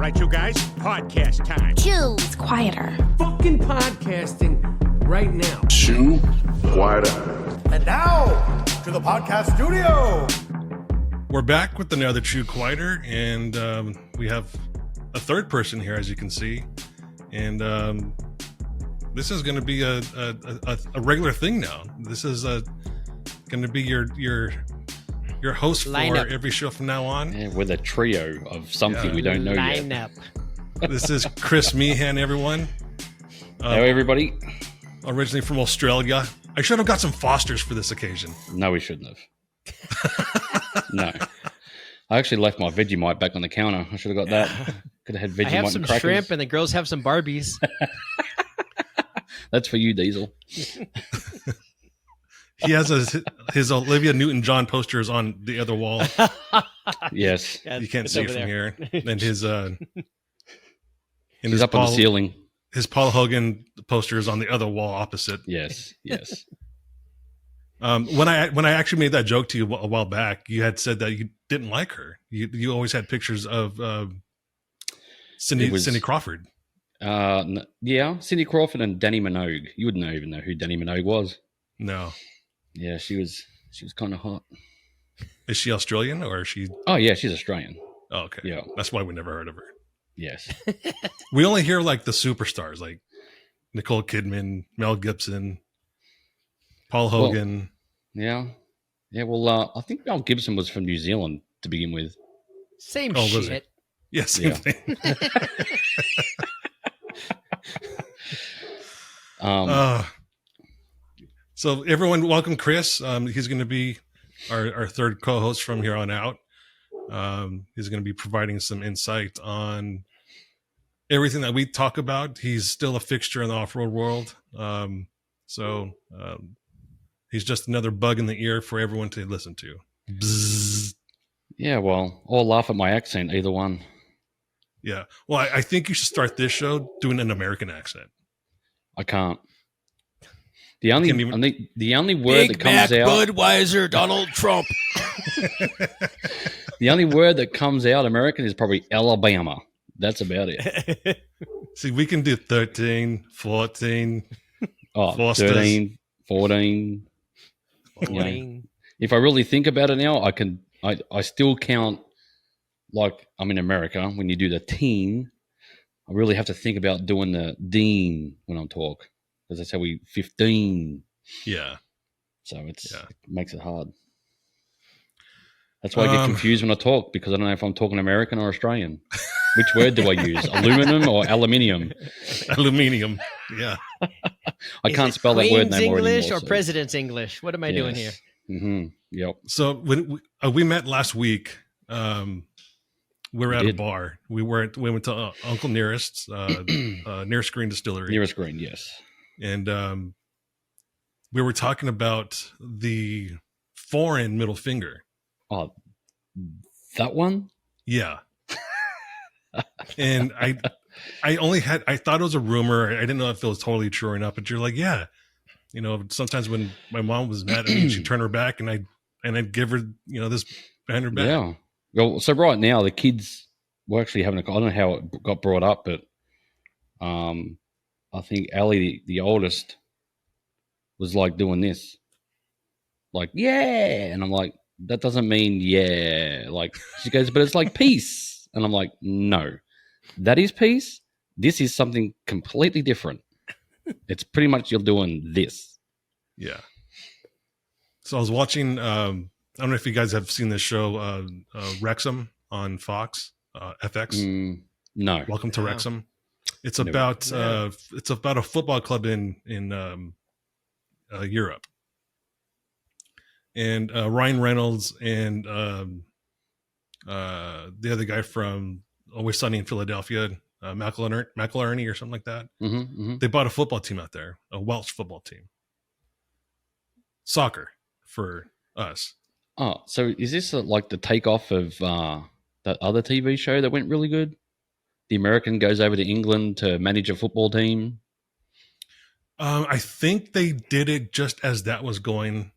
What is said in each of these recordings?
right, you guys? Podcast time. Choose quieter. Fucking podcasting right now. Chew quieter. And now, to the podcast studio. We're back with another Chew Quieter, and we have a third person here, as you can see. And this is going to be a regular thing now. This is going to be your host Lineup. For every show from now on. Yeah, with a trio of something we don't know yet. Lineup. This is Chris Meehan, everyone. Hello, everybody. Originally from Australia. I should have got some Fosters for this occasion. No, we shouldn't have. No. I actually left my Vegemite back on the counter. I should have got that. Could have had Vegemite I have some and crackers. shrimp, and the girls have some Barbies. That's for you, Diesel. He has his Olivia Newton-John posters on the other wall. Yes. Yeah, You can't it's see it over from there. here. And his He's up on the ceiling. His Paul Hogan poster is on the other wall opposite. Yes, yes. When I actually made that joke to you a while back, you had said that you didn't like her. You always had pictures of Cindy Crawford. Yeah, Cindy Crawford and Danny Minogue. You wouldn't even know who Danny Minogue was. No. Yeah, she was kind of hot. Is she Australian or is she? Oh yeah, she's Australian. Oh, okay. Yeah. That's why we never heard of her. Yes. We only hear like the superstars, like Nicole Kidman, Mel Gibson, Paul Hogan. Well, yeah. Well, I think Mel Gibson was from New Zealand to begin with. Same Oh, was shit. Yeah, same Yeah. thing. So everyone, welcome Chris. He's going to be our third co-host from here on out. He's going to be providing some insight on everything that we talk about. He's still a fixture in the off-road world. So he's just another bug in the ear for everyone to listen to. Bzzz. Yeah, well, or laugh at my accent, either one. Yeah. Well, I think you should start this show doing an American accent. I can't. The only word that comes out, Budweiser, Donald Trump. the only word that comes out American is probably Alabama. That's about it. See, we can do 13, 14. Oh, Fosters. 13, 14. You know, if I really think about it now, I still count like I'm in America. When you do the teen, I really have to think about doing the dean when I talk. Because that's how we 15. Yeah. So it makes it hard. That's why I get Um, confused when I talk, because I don't know if I'm talking American or Australian. Which word do I use? Aluminum or aluminium? Aluminium. Yeah. I can't spell that word Queen's no more English anymore. or President's English? What am I doing here? Mm-hmm. Yep. So when we met last week, we were at a did. bar. We went to Uncle Nearest's, Nearest Green Distillery. Nearest green, yes. And we were talking about the foreign middle finger. Oh, that one? Yeah. And I thought it was a rumor. I didn't know if it was totally true or not, but you're like, yeah. You know, sometimes when my mom was mad at me, she'd turn her back and I'd give her, this behind her back. Yeah. Well, so right now the kids were actually having I don't know how it got brought up, but I think Allie, the oldest, was like doing this. Like, yeah. And I'm like, that doesn't mean yeah. Like, she goes, but it's like peace. And I'm like, no, that is peace. This is something completely different. It's pretty much you're doing this. Yeah. So I was watching, I don't know if you guys have seen this show, Wrexham on Fox, FX. No. Welcome to No. Wrexham. It's about a football club in Europe. And Ryan Reynolds and the other guy from Always Sunny in Philadelphia, McElherney or something like that. Mm-hmm, mm-hmm. They bought a football team out there, a Welsh football team. Soccer for us. Oh, so is this like the takeoff of that other TV show that went really good? The American goes over to England to manage a football team. I think they did it just as that was going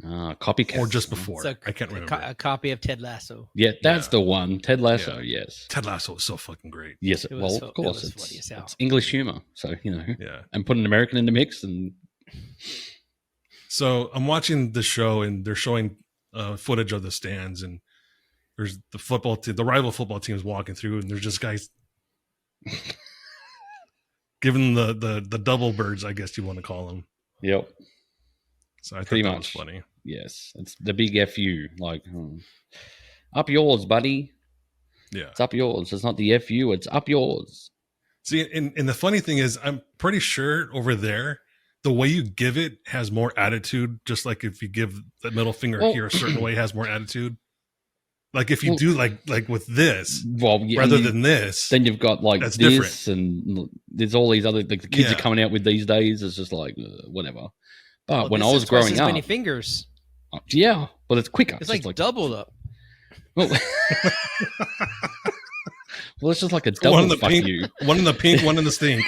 Copycat. or just before. So I can't remember. a copy of Ted Lasso. Yeah, that's Yeah. the one. Ted Lasso, Yeah. yes. Ted Lasso was so fucking great. Yes, It well, was of so- it course. was funny as hell. It's English humor. So, Yeah. and put an American in the mix. And So I'm watching the show, and they're showing footage of the stands, and there's the rival football teams walking through, and there's just guys giving the double birds, I guess you want to call them. yep, So I Pretty thought that much. was funny. yes. It's the big FU. Like, up yours, buddy. Yeah. It's up yours. It's not the FU, it's up yours. See, and the funny thing is, I'm pretty sure over there, the way you give it has more attitude. Just like if you give the middle finger Well- here a certain way, has more attitude. Like if you Well- do like with this Well, yeah, rather and than this, then you've got like That's this, and there's all these other, like the kids Yeah. are coming out with these days. It's just like, whatever. But Well, when this I was is twice growing as up, many fingers. yeah, but it's quicker. It's like, just doubled up. well, well, it's just like a double one in the fuck pink, you. one in the pink, one in the stink.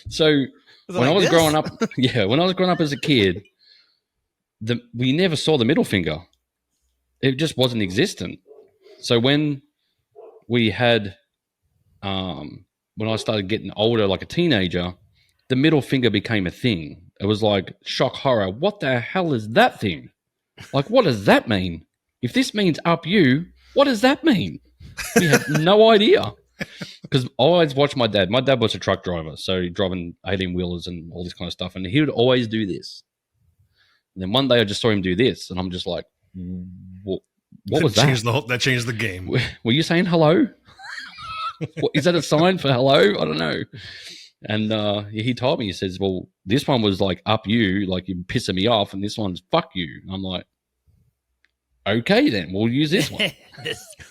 So Was it when I like was this? growing up, when I was growing up as a kid, we never saw the middle finger. It just wasn't existent. So when we had, when I started getting older, like a teenager, the middle finger became a thing. It was like shock horror. What the hell is that thing? Like, what does that mean? If this means up you, what does that mean? We had no idea. Because I always watched my dad. My dad was a truck driver, so driving 18-wheelers and all this kind of stuff. And he would always do this. And then one day I just saw him do this, and I'm just like, what was that? That changed the game. Were you saying hello? Is that a sign for hello? I don't know. And he told me, he says, well, this one was like up you, like you're pissing me off, and this one's fuck you. And I'm like, okay, then we'll use this one.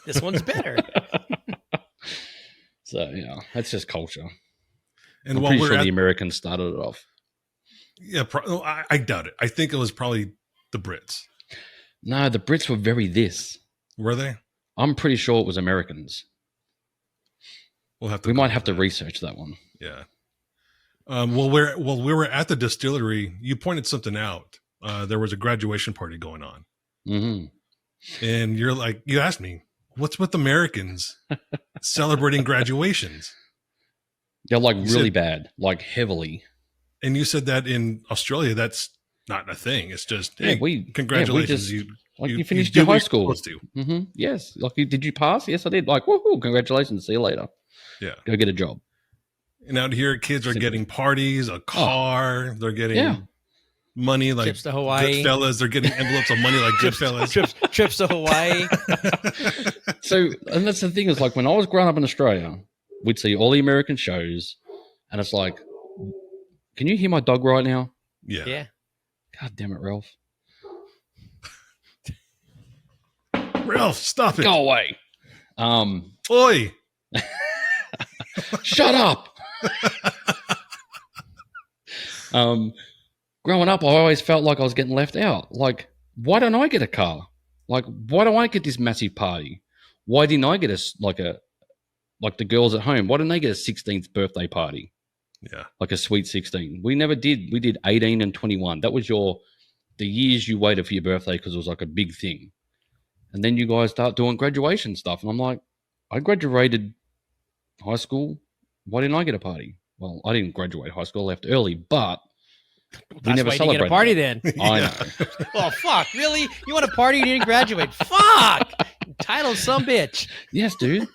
this one's better. So, yeah, that's just culture. And I'm while pretty we're sure at, the Americans started it off. yeah, I doubt it. I think it was probably the Brits. No, the Brits were very this. Were they? I'm pretty sure it was Americans. We'll have to. We go might with have to that. research that one. Yeah. Well, we were at the distillery. You pointed something out. There was a graduation party going on, Hmm. and you asked me, "What's with Americans celebrating graduations?" They're like You really said- bad, like heavily. And you said that in Australia, that's not a thing. It's just, Yeah, hey, congratulations, just- you you finished do your what high you're school. supposed to. Hmm. Yes. Like, did you pass? Yes, I did. Like, woohoo, congratulations. See you later. Yeah. Go get a job. And out here, kids are Simple. getting parties, a car. They're getting Yeah. money like Trips to Hawaii. Goodfellas. They're getting envelopes of money like Goodfellas. Trips to Hawaii. So, and that's the thing is, like, when I was growing up in Australia, we'd see all the American shows, and it's like, can you hear my dog right now? Yeah. Yeah. God damn it, Ralph. Ralph, stop it. Go away. Oi. Shut up. Growing up, I always felt like I was getting left out. Like, why don't I get a car? Like, why don't I get this massive party? Why didn't I get like the girls at home? Why didn't they get a 16th birthday party? Yeah. Like a sweet 16. We never did. We did 18 and 21. That was the years you waited for your birthday because it was like a big thing. And then you guys start doing graduation stuff. And I'm like, I graduated high school. Why didn't I get a party? Well, I didn't graduate high school. I left early, but we That's never why you didn't get a celebrated party that. then. I Yeah. know. Oh, fuck. Really? You want a party? You didn't graduate? Fuck. Entitled some bitch. Yes, dude.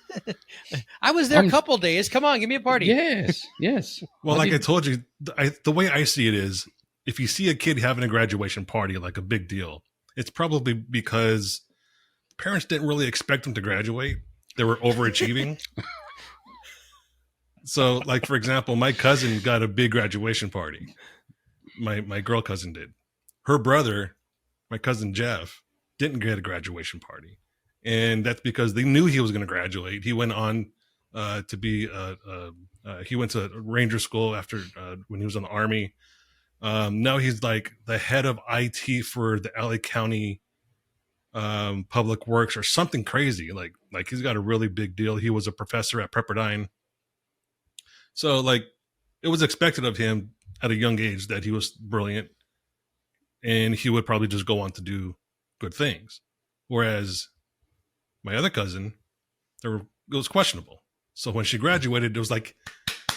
I was there a couple days. Come on, give me a party. Yes, yes. Well, I like I did- told you, the way I see it is, if you see a kid having a graduation party, like a big deal, it's probably because parents didn't really expect them to graduate. They were overachieving. So, like, for example, my cousin got a big graduation party. My girl cousin did. Her brother, my cousin Jeff, didn't get a graduation party. And that's because they knew he was going to graduate. He went on to be he went to Ranger School after when he was in the Army. Now he's like the head of IT for the LA County Public Works or something crazy. Like he's got a really big deal. He was a professor at Pepperdine. So like it was expected of him at a young age that he was brilliant. and he would probably just go on to do good things. Whereas my other cousin, it was questionable. So when she graduated, it was like,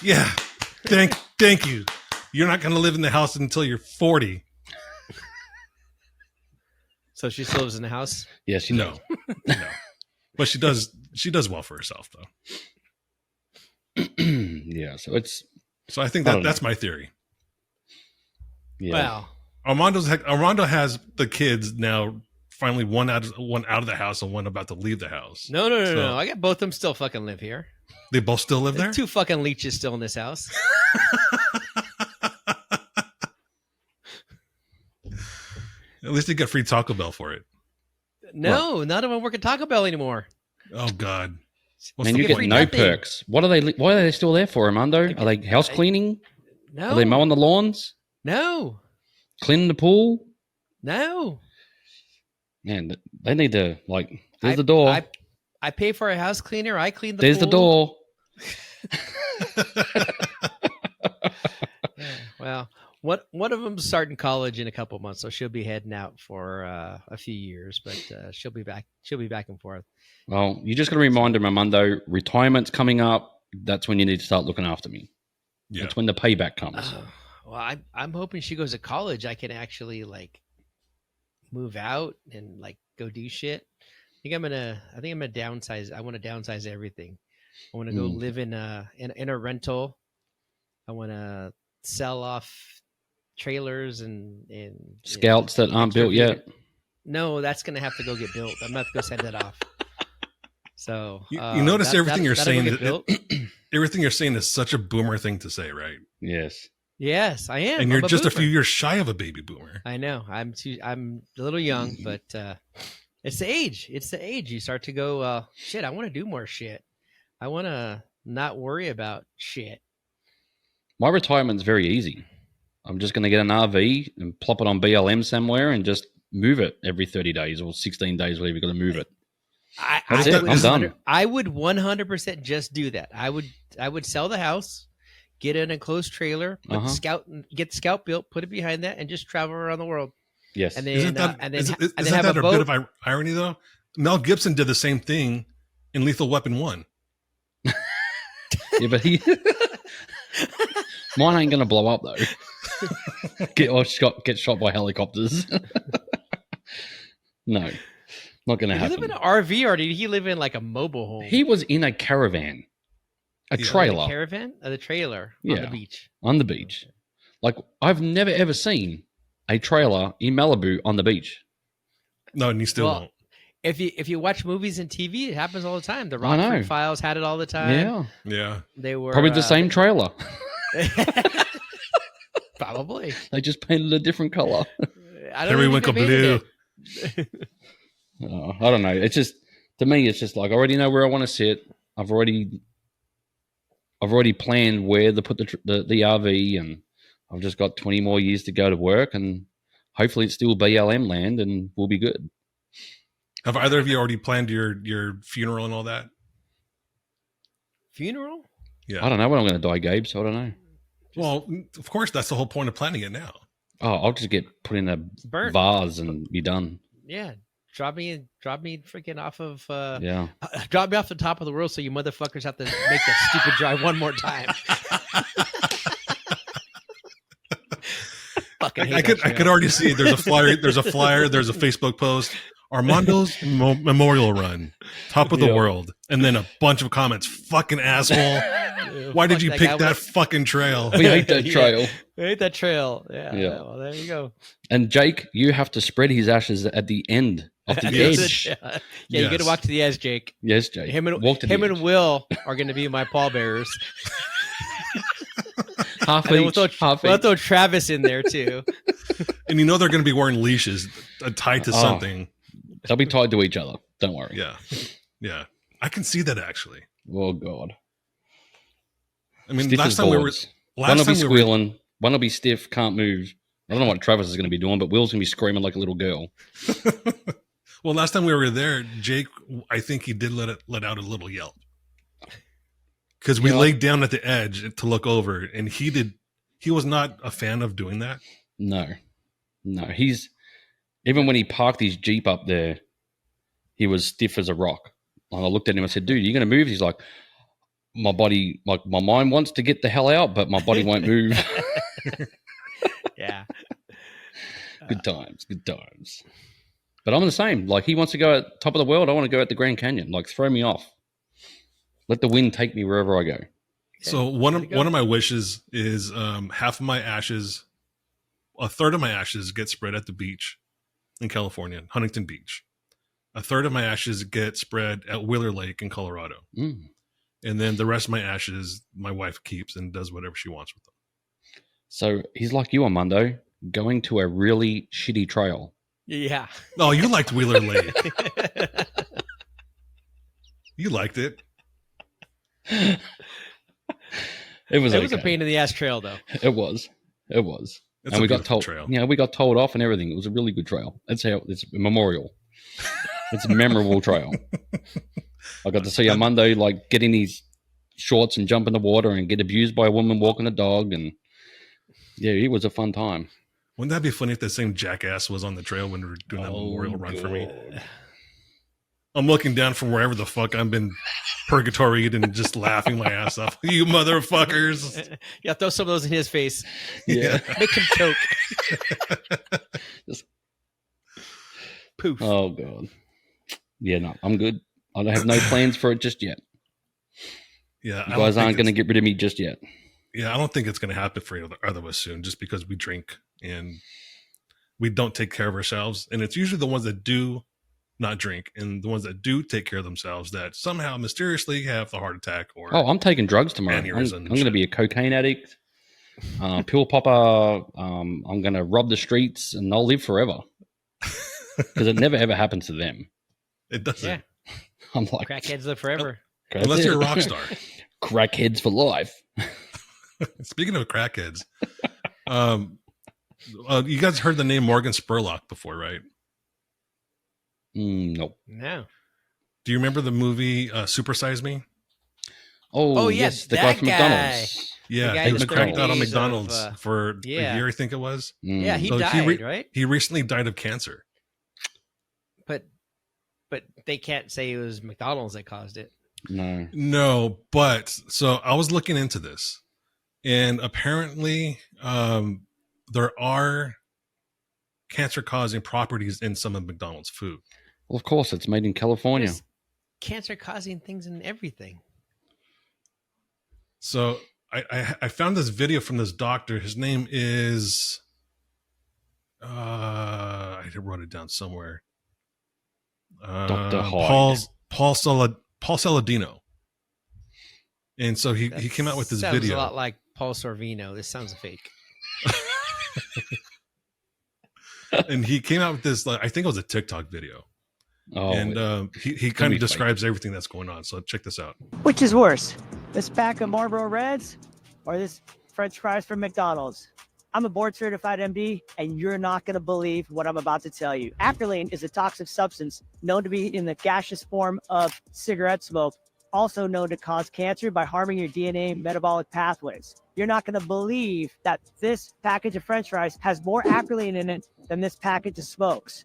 yeah, thank you. You're not going to live in the house until you're 40. So she still lives in the house? Yes, you know. No. But she does well for herself, though. Yeah, so it's... So I think I don't that's my theory. Yeah. Well, Armando has the kids now, finally one out of the house and one about to leave the house. no. So- I got both of them still fucking live here. They both still live there? There's 2 fucking leeches still in this house. At least you get free Taco Bell for it. No, none of them work at Taco Bell anymore. Oh, God. What's Man, the you get point? no nothing. perks. Why are they still there for, Armando? Are they house cleaning? No. Are they mowing the lawns? No. Cleaning the pool? No. Man, they need to, there's the door. I pay for a house cleaner. I clean the There's the pool. door. Yeah, well, one of them's starting college in a couple months, so she'll be heading out for a few years, but she'll be back. She'll be back and forth. Well, you just got to remind him, Armando, retirement's coming up. That's when you need to start looking after me. Yeah. That's when the payback comes. Well, I'm hoping she goes to college. I can actually move out and go do shit. I think I'm gonna downsize. I want to downsize everything. I want to go live in a rental. I want to sell off trailers and Scouts that aren't built yet. No, that's gonna have to go get built. I'm gonna have to go send that off. So You notice everything you're that'll go saying. get built. Everything you're saying is such a boomer thing to say, right? Yes. Yes, I am. And you're I'm just a boomer. few years shy of a baby boomer. I know. I'm a little young, but it's the age. It's the age. You start to go, shit. I want to do more shit. I want to not worry about shit. My retirement's very easy. I'm just going to get an RV and plop it on BLM somewhere and just move it every 30 days or 16 days, whatever you've got to move it. That's it. I'm done. I would 100% just do that. I would sell the house, get an enclosed trailer, put get the Scout built, put it behind that, and just travel around the world. Yes. And then Isn't that, and then, isn't, and then isn't have that a a bit boat. of irony, though? Mel Gibson did the same thing in Lethal Weapon 1. Yeah, but mine ain't going to blow up, though. Get shot by helicopters. No, not going to Did he happen. live in an RV or did he live in a mobile home? He was in a caravan, a Yeah. trailer. A caravan? The trailer on Yeah. the beach. On the beach. I've never ever seen a trailer in Malibu on the beach. No, and you still Well, won't. If you watch movies and TV, it happens all the time. The I know. Rockford Files had it all the time. Yeah. Yeah. They were Probably the same trailer. Probably. They just painted a different color. I don't think Periwinkle they painted blue. it. I don't know. It's just, to me, it's just I already know where I want to sit. I've already planned where to put the RV, and I've just got 20 more years to go to work, and hopefully it's still BLM land, and we'll be good. Have either of you already planned your funeral and all that? Funeral? Yeah. I don't know when I'm going to die, Gabe, so I don't know. Well, of course, that's the whole point of planning it now. Oh, I'll just get put in a Burnt. vase and be done. Yeah. Drop me freaking off of Yeah. drop me off the top of the world so you motherfuckers have to make that stupid drive one more time. Fucking hate I that could shit. already see it. There's a flyer. There's a Facebook post. Armando's memorial run, top of the Yeah. world, and then a bunch of comments. Fucking asshole! Why did Fuck you that pick guy. that fucking trail? We hate that Yeah. trail. I hate that trail. Yeah. Yeah. Well, there you go. And Jake, you have to spread his ashes at the end of the Yes. edge. Yeah, you got to Yes. walk to the edge, Jake. Yes, Jake. Him and Walk to the edge. Will are going to be my pallbearers. half And then each. Half we'll each. throw Travis in there too. And you know they're going to be wearing leashes tied to Oh. something. They'll be tied to each other. Don't worry. Yeah, yeah. I can see that actually. Oh God. I mean, Stiff last as time we were boards. One will last be time we were squealing. One will be stiff, can't move. I don't know what Travis is going to be doing, but Will's going to be screaming like a little girl. well, last time we were there, Jake, I think he did let out a little yelp because we Yeah. laid down at the edge to look over, and he was not a fan of doing that. No. No, he's even when he parked his Jeep up there, he was stiff as a rock. And I looked at him and I said, dude, you going to move? He's like, my body, like my mind wants to get the hell out, but my body won't move. Yeah. Good times. But I'm the same. Like he wants to go at top of the world. I want to go at the Grand Canyon. Like throw me off. Let the wind take me wherever I go. So one of my wishes is half of my ashes, a third of my ashes get spread at the beach in California, Huntington Beach. A third of my ashes get spread at Wheeler Lake in Colorado. Mm. And then the rest of my ashes, my wife keeps and does whatever she wants with them. So he's like you, Armando, going to a really shitty trail. Yeah. Oh, you liked Wheeler Lake. You liked it. It was a pain in the ass trail, though. It was. It's And a we got beautiful told. trail. Yeah, we got told off and everything. It was a really good trail. It's a memorial. It's a memorable trail. I got to see Armando like get in his shorts and jump in the water and get abused by a woman walking a dog, and yeah, it was a fun time. Wouldn't that be funny if the same jackass was on the trail when we were doing that memorial run for me? I'm looking down from wherever the fuck I've been purgatoried and just laughing my ass off. You motherfuckers. Yeah, throw some of those in his face. Yeah. Make him choke. Just- Poof. Oh god. Yeah, no, I'm good. I don't have no plans for it just yet. Yeah, You guys aren't going to get rid of me just yet. Yeah, I don't think it's going to happen for either of us soon, just because we drink and we don't take care of ourselves. And it's usually the ones that do not drink and the ones that do take care of themselves that somehow mysteriously have the heart attack or Oh, I'm taking drugs tomorrow. I'm aneurysm and going to shit. be a cocaine addict, pill popper. I'm going to rob the streets, and I'll live forever because it never ever happens to them. It doesn't. Yeah. I'm like, Crackheads live forever. that's Unless it. you're a rock star. Crackheads for life. Speaking of crackheads, you guys heard the name Morgan Spurlock before, right? Nope. No. Do you remember the movie Super Size Me? Oh, yeah, yes, the guy that from guy. McDonald's. Yeah, The guy he in was the cracked out on 30s McDonald's of, for yeah. a year, I think it was. Yeah, he So died, right? He recently died of cancer. But they can't say it was McDonald's that caused it. No. No, but so I was looking into this, and apparently there are cancer-causing properties in some of McDonald's food. Well, of course, it's made in California. There's cancer-causing things in everything. So I found this video from this doctor. His name is I wrote it down somewhere. Dr. Hyde. Paul Saladino. And so he came out with this sounds video. a lot like Paul Sorvino. This sounds fake. And he came out with this, like, I think it was a TikTok video. Oh, And he kind of describes everything that's going on. So check this out. Which is worse, this pack of Marlboro Reds or this French fries from McDonald's? I'm a board certified MD, and you're not going to believe what I'm about to tell you. Acrolein is a toxic substance known to be in the gaseous form of cigarette smoke, also known to cause cancer by harming your DNA metabolic pathways. You're not going to believe that this package of French fries has more acrolein in it than this package of smokes.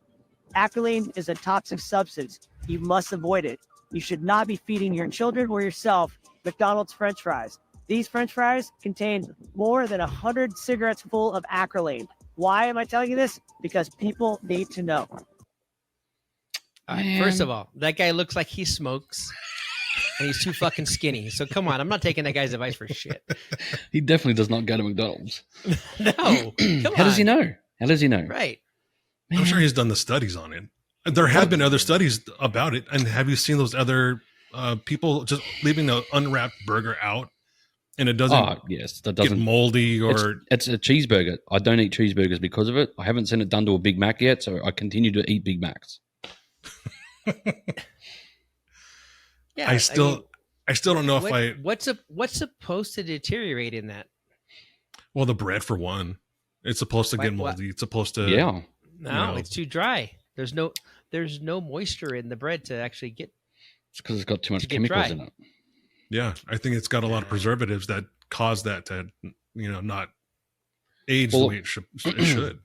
Acrolein is a toxic substance. You must avoid it. You should not be feeding your children or yourself McDonald's French fries. These French fries contain more than 100 cigarettes full of acrolein. Why am I telling you this? Because people need to know. First of all, that guy looks like he smokes, and he's too fucking skinny. So come on, I'm not taking that guy's advice for shit. he definitely does not go to McDonald's. No, come How does he on. know? How does he know? Right. I'm sure he's done the studies on it. There have been other studies about it. And have you seen those other people just leaving an unwrapped burger out and it doesn't, Oh, yes, that doesn't get moldy or It's a cheeseburger. I don't eat cheeseburgers because of it. I haven't seen it done to a Big Mac yet, so I continue to eat Big Macs. Yeah. I still don't know if what's supposed to deteriorate in that? well, the bread for one, it's supposed to Like get what? moldy. It's supposed to, Yeah. No, No. it's too dry. There's no moisture in the bread to actually get. It's because it's got too much To get chemicals dry. in it. yeah. I think it's got a lot of preservatives that cause that to, not age the Well- way it should.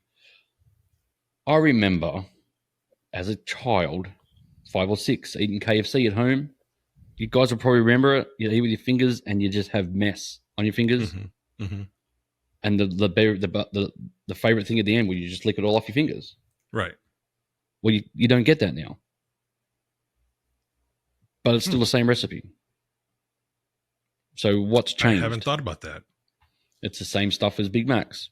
I remember as a child, 5 or 6, eating KFC at home. You guys will probably remember it. You eat with your fingers and you just have mess on your fingers. Mm-hmm. Mm-hmm. And the favorite thing at the end where you just lick it all off your fingers. Right. Well, you don't get that now. But it's still the same recipe. So what's changed? I haven't thought about that. It's the same stuff as Big Macs.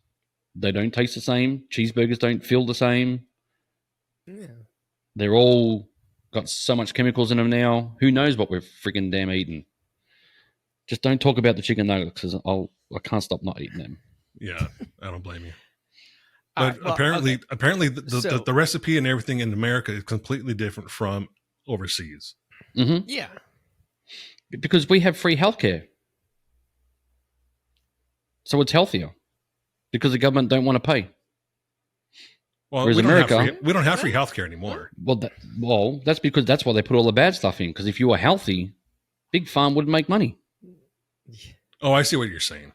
They don't taste the same. Cheeseburgers don't feel the same. Yeah. They're all got so much chemicals in them now. Who knows what we're freaking damn eating? Just don't talk about the chicken nuggets because I can't stop not eating them. Yeah, I don't blame you. But Well, apparently, okay. apparently, So- the recipe and everything in America is completely different from overseas. Mm-hmm. Yeah. Because we have free healthcare, so it's healthier. Because the government don't want to pay. Well, Whereas we don't America- have free healthcare anymore. Well, that's because that's why they put all the bad stuff in. Because if you were healthy, Big Farm wouldn't make money. Oh, I see what you're saying.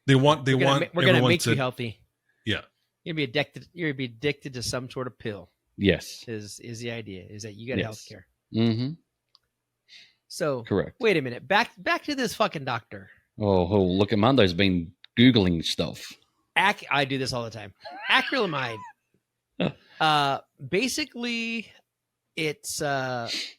They want We're gonna everyone make to you healthy. Yeah. You're gonna be addicted. You're gonna be addicted to some sort of pill. Yes. Is the idea? Is that you got Yes. health care? Mm-hmm. So Correct. wait a minute. Back to this fucking doctor. Oh, look, Amando's been Googling stuff. I do this all the time. Acrylamide. Basically, it's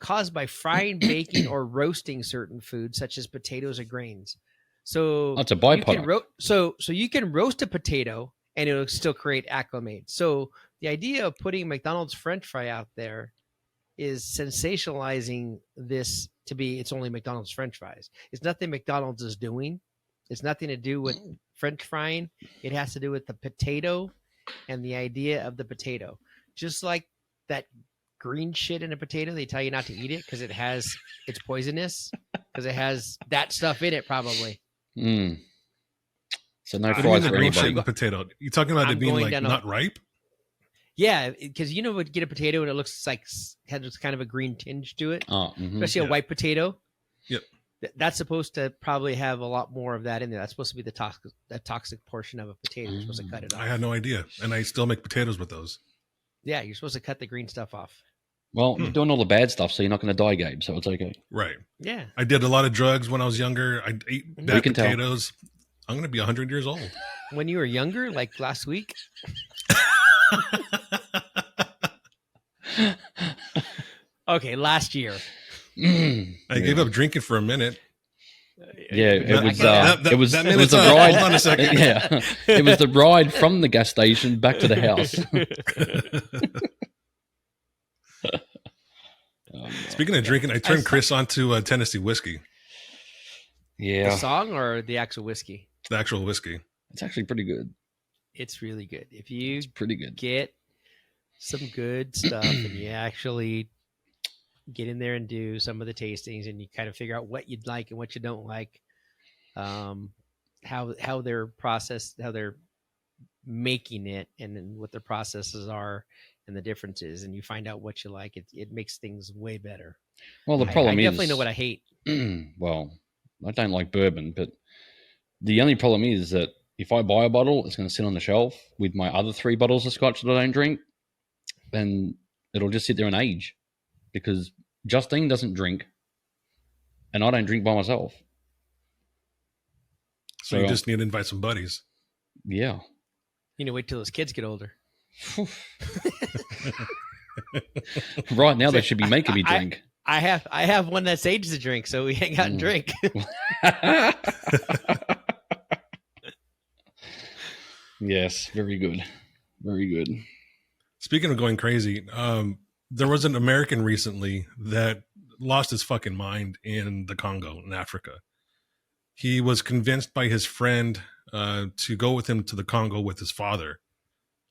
caused by frying, baking, or roasting certain foods such as potatoes or grains. So That's a you can byproduct. so you can roast a potato and it'll still create acrylamide. So the idea of putting McDonald's French fry out there is sensationalizing this to be it's only McDonald's French fries. It's nothing McDonald's is doing. It's nothing to do with French frying. It has to do with the potato and the idea of the potato. Just like that green shit in a potato, they tell you not to eat it because it's poisonous because it has that stuff in it probably. Mm. So no What do you mean fries the for green shit in anybody. the potato? You talking about I'm it being going like down a- not ripe? Yeah, because you know what, get a potato and it looks like has kind of a green tinge to it, Oh, mhm. especially a Yeah. white potato. Yep. That's supposed to probably have a lot more of that in there. That's supposed to be the toxic portion of a potato. You're supposed to cut it off. I had no idea, and I still make potatoes with those. Yeah, you're supposed to cut the green stuff off. Well, you're doing all the bad stuff, so you're not going to die, Gabe. So it's okay. Right. Yeah. I did a lot of drugs when I was younger. I ate We bad can tell. potatoes. I'm going to be 100 years old. When you were younger, like last week. Okay, last year. I gave up drinking for a minute. Yeah, it That- was. that- It was. that It was minute's the up. ride. Hold on a second. Yeah, it was the ride from the gas station back to the house. Oh, no. Speaking of drinking, I turned Chris onto Tennessee whiskey, The Yeah, song or the actual whiskey? the actual whiskey. it's actually pretty good. It's really good. If you It's pretty good. get some good stuff and you actually get in there and do some of the tastings and you kind of figure out what you'd like and what you don't like, how they're processed, how they're making it, and then what their processes are and the differences, and you find out what you like, it makes things way better. Well, the I problem is definitely know what I hate. well, I don't like bourbon, but the only problem is that if I buy a bottle, it's going to sit on the shelf with my other 3 bottles of scotch that I don't drink, and it'll just sit there and age because Justine doesn't drink, and I don't drink by myself. So you just need to invite some buddies. Yeah. You know, wait till those kids get older. Right now, they should be making me drink. I have one that's age to drink, so we hang out and drink. Yes, very good. Very good. Speaking of going crazy, there was an American recently that lost his fucking mind in the Congo in Africa. He was convinced by his friend to go with him to the Congo with his father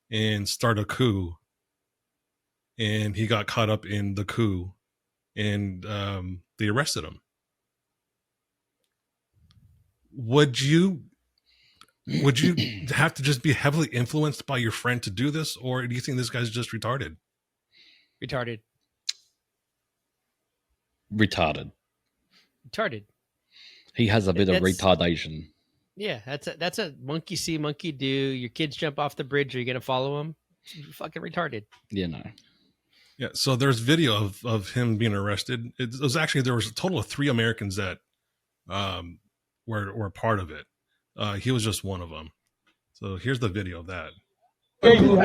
and start a coup. And he got caught up in the coup, and they arrested him. Would you have to just be heavily influenced by your friend to do this, or do you think this guy's just retarded? Retarded. He has a bit of That's- retardation. Yeah, that's a monkey see, monkey do. Your kids jump off the bridge. Are you gonna follow them? fucking retarded. Yeah, no. Yeah, so there's video of him being arrested. It was actually, there was a total of 3 Americans that were part of it. He was just one of them. So here's the video of that. As you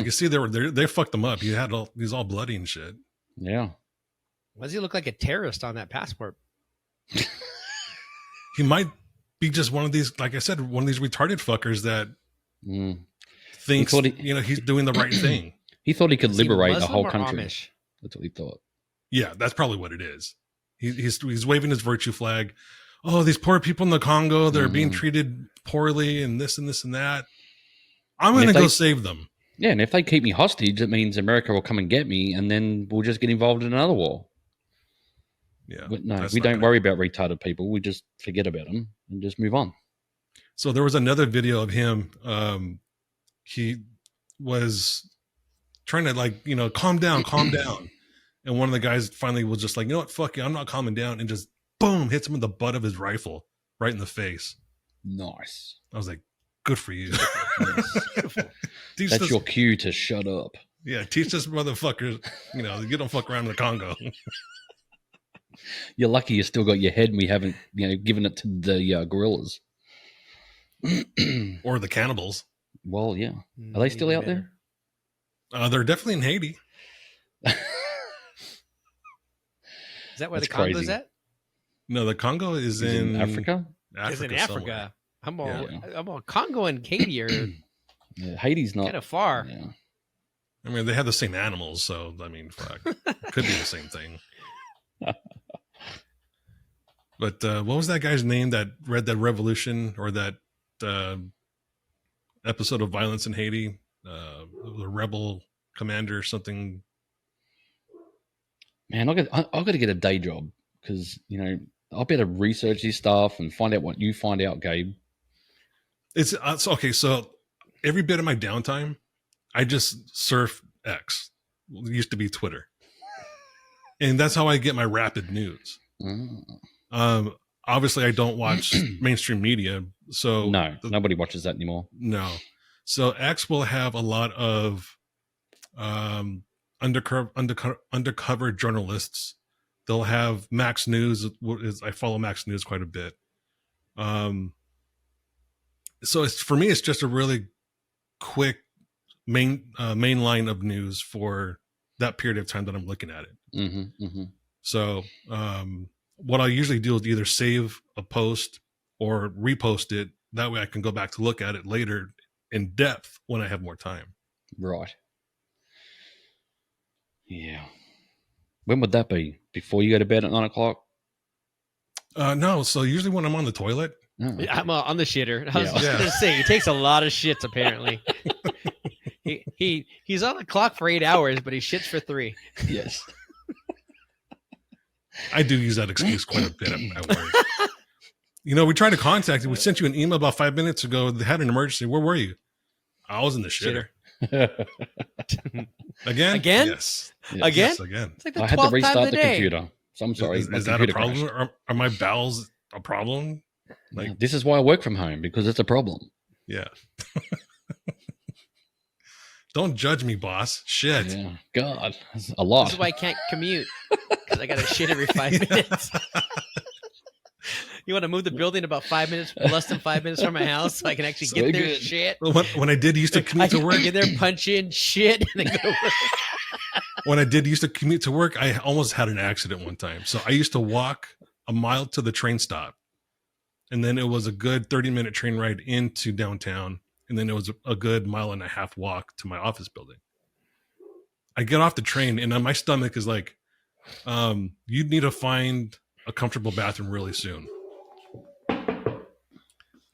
can see, they fucked him up. He's all bloody and shit. Yeah. Why does he look like a terrorist on that passport? He might be just one of these, like I said, one of these retarded fuckers that thinks he's doing the right thing. He thought he could liberate the whole Muslim or country. Amish? That's what he thought. Yeah, that's probably what it is. He's waving his virtue flag. Oh, these poor people in the Congo, they're being treated poorly and this and this and that. I'm going to go save them. Yeah, and if they keep me hostage, it means America will come and get me, and then we'll just get involved in another war. Yeah. But no, we don't worry about retarded people. We just forget about them and just move on. So there was another video of him. He was trying to calm down. And one of the guys finally was just like, you know what, fuck you, I'm not calming down. And just boom, hits him with the butt of his rifle right in the face. Nice. I was like, good for you. That's your cue to shut up. Yeah, teach this motherfuckers, you don't fuck around in the Congo. You're lucky you still got your head and we haven't, given it to the gorillas. Or the cannibals. Well, yeah. Are they still out there? They're definitely in Haiti. Is that where That's the Congo's crazy. at? No, the Congo is in Africa. It's in Africa. Somewhere. I'm all Congo and Haiti are Yeah, Haiti's not kind of far. Yeah. I mean, they have the same animals, so I mean, fuck, could be the same thing. But what was that guy's name that read that revolution or that episode of Violence in Haiti? The rebel commander or something. Man, I've got to get a day job because I'll better research this stuff and find out what you find out, Gabe. It's okay. So every bit of my downtime, I just surf X. It used to be Twitter, and that's how I get my rapid news. Obviously, I don't watch mainstream media, so nobody watches that anymore. No, so X will have a lot of undercover journalists. They'll have Max News. I follow Max News quite a bit. So for me, it's just a really quick main line of news for that period of time that I'm looking at it. So what I usually do is either save a post or repost it. That way I can go back to look at it later in depth when I have more time. Right. Yeah. When would that be? Before you go to bed at 9 o'clock? No. So usually when I'm on the toilet. Oh. I'm on the shitter. I was going to say, he takes a lot of shits, apparently. He's on the clock for 8 hours, but he shits for 3. Yes. I do use that excuse quite a bit at work. We tried to contact you. We sent you an email about 5 minutes ago. They had an emergency. Where were you? I was in the shitter. Again? Yes. Again? Yes, again. It's like the I had to 12th time restart of the day. computer. So I'm sorry. Is that a problem? Are my bowels a problem? Like, this is why I work from home, because it's a problem. Yeah. Don't judge me, boss. Shit. Yeah. God, that's a lot. This is why I can't commute, because I got to shit every 5 minutes. You want to move the building about 5 minutes, less than 5 minutes from my house, so I can actually get there and shit. When I did used to commute to work, get there, punch in, shit, and then go to work. When I did used to commute to work, I almost had an accident one time. So I used to walk a mile to the train stop, and then it was a good 30-minute train ride into downtown, and then it was a good 1.5 mile walk to my office building. I get off the train, and my stomach is like, you need to find a comfortable bathroom really soon.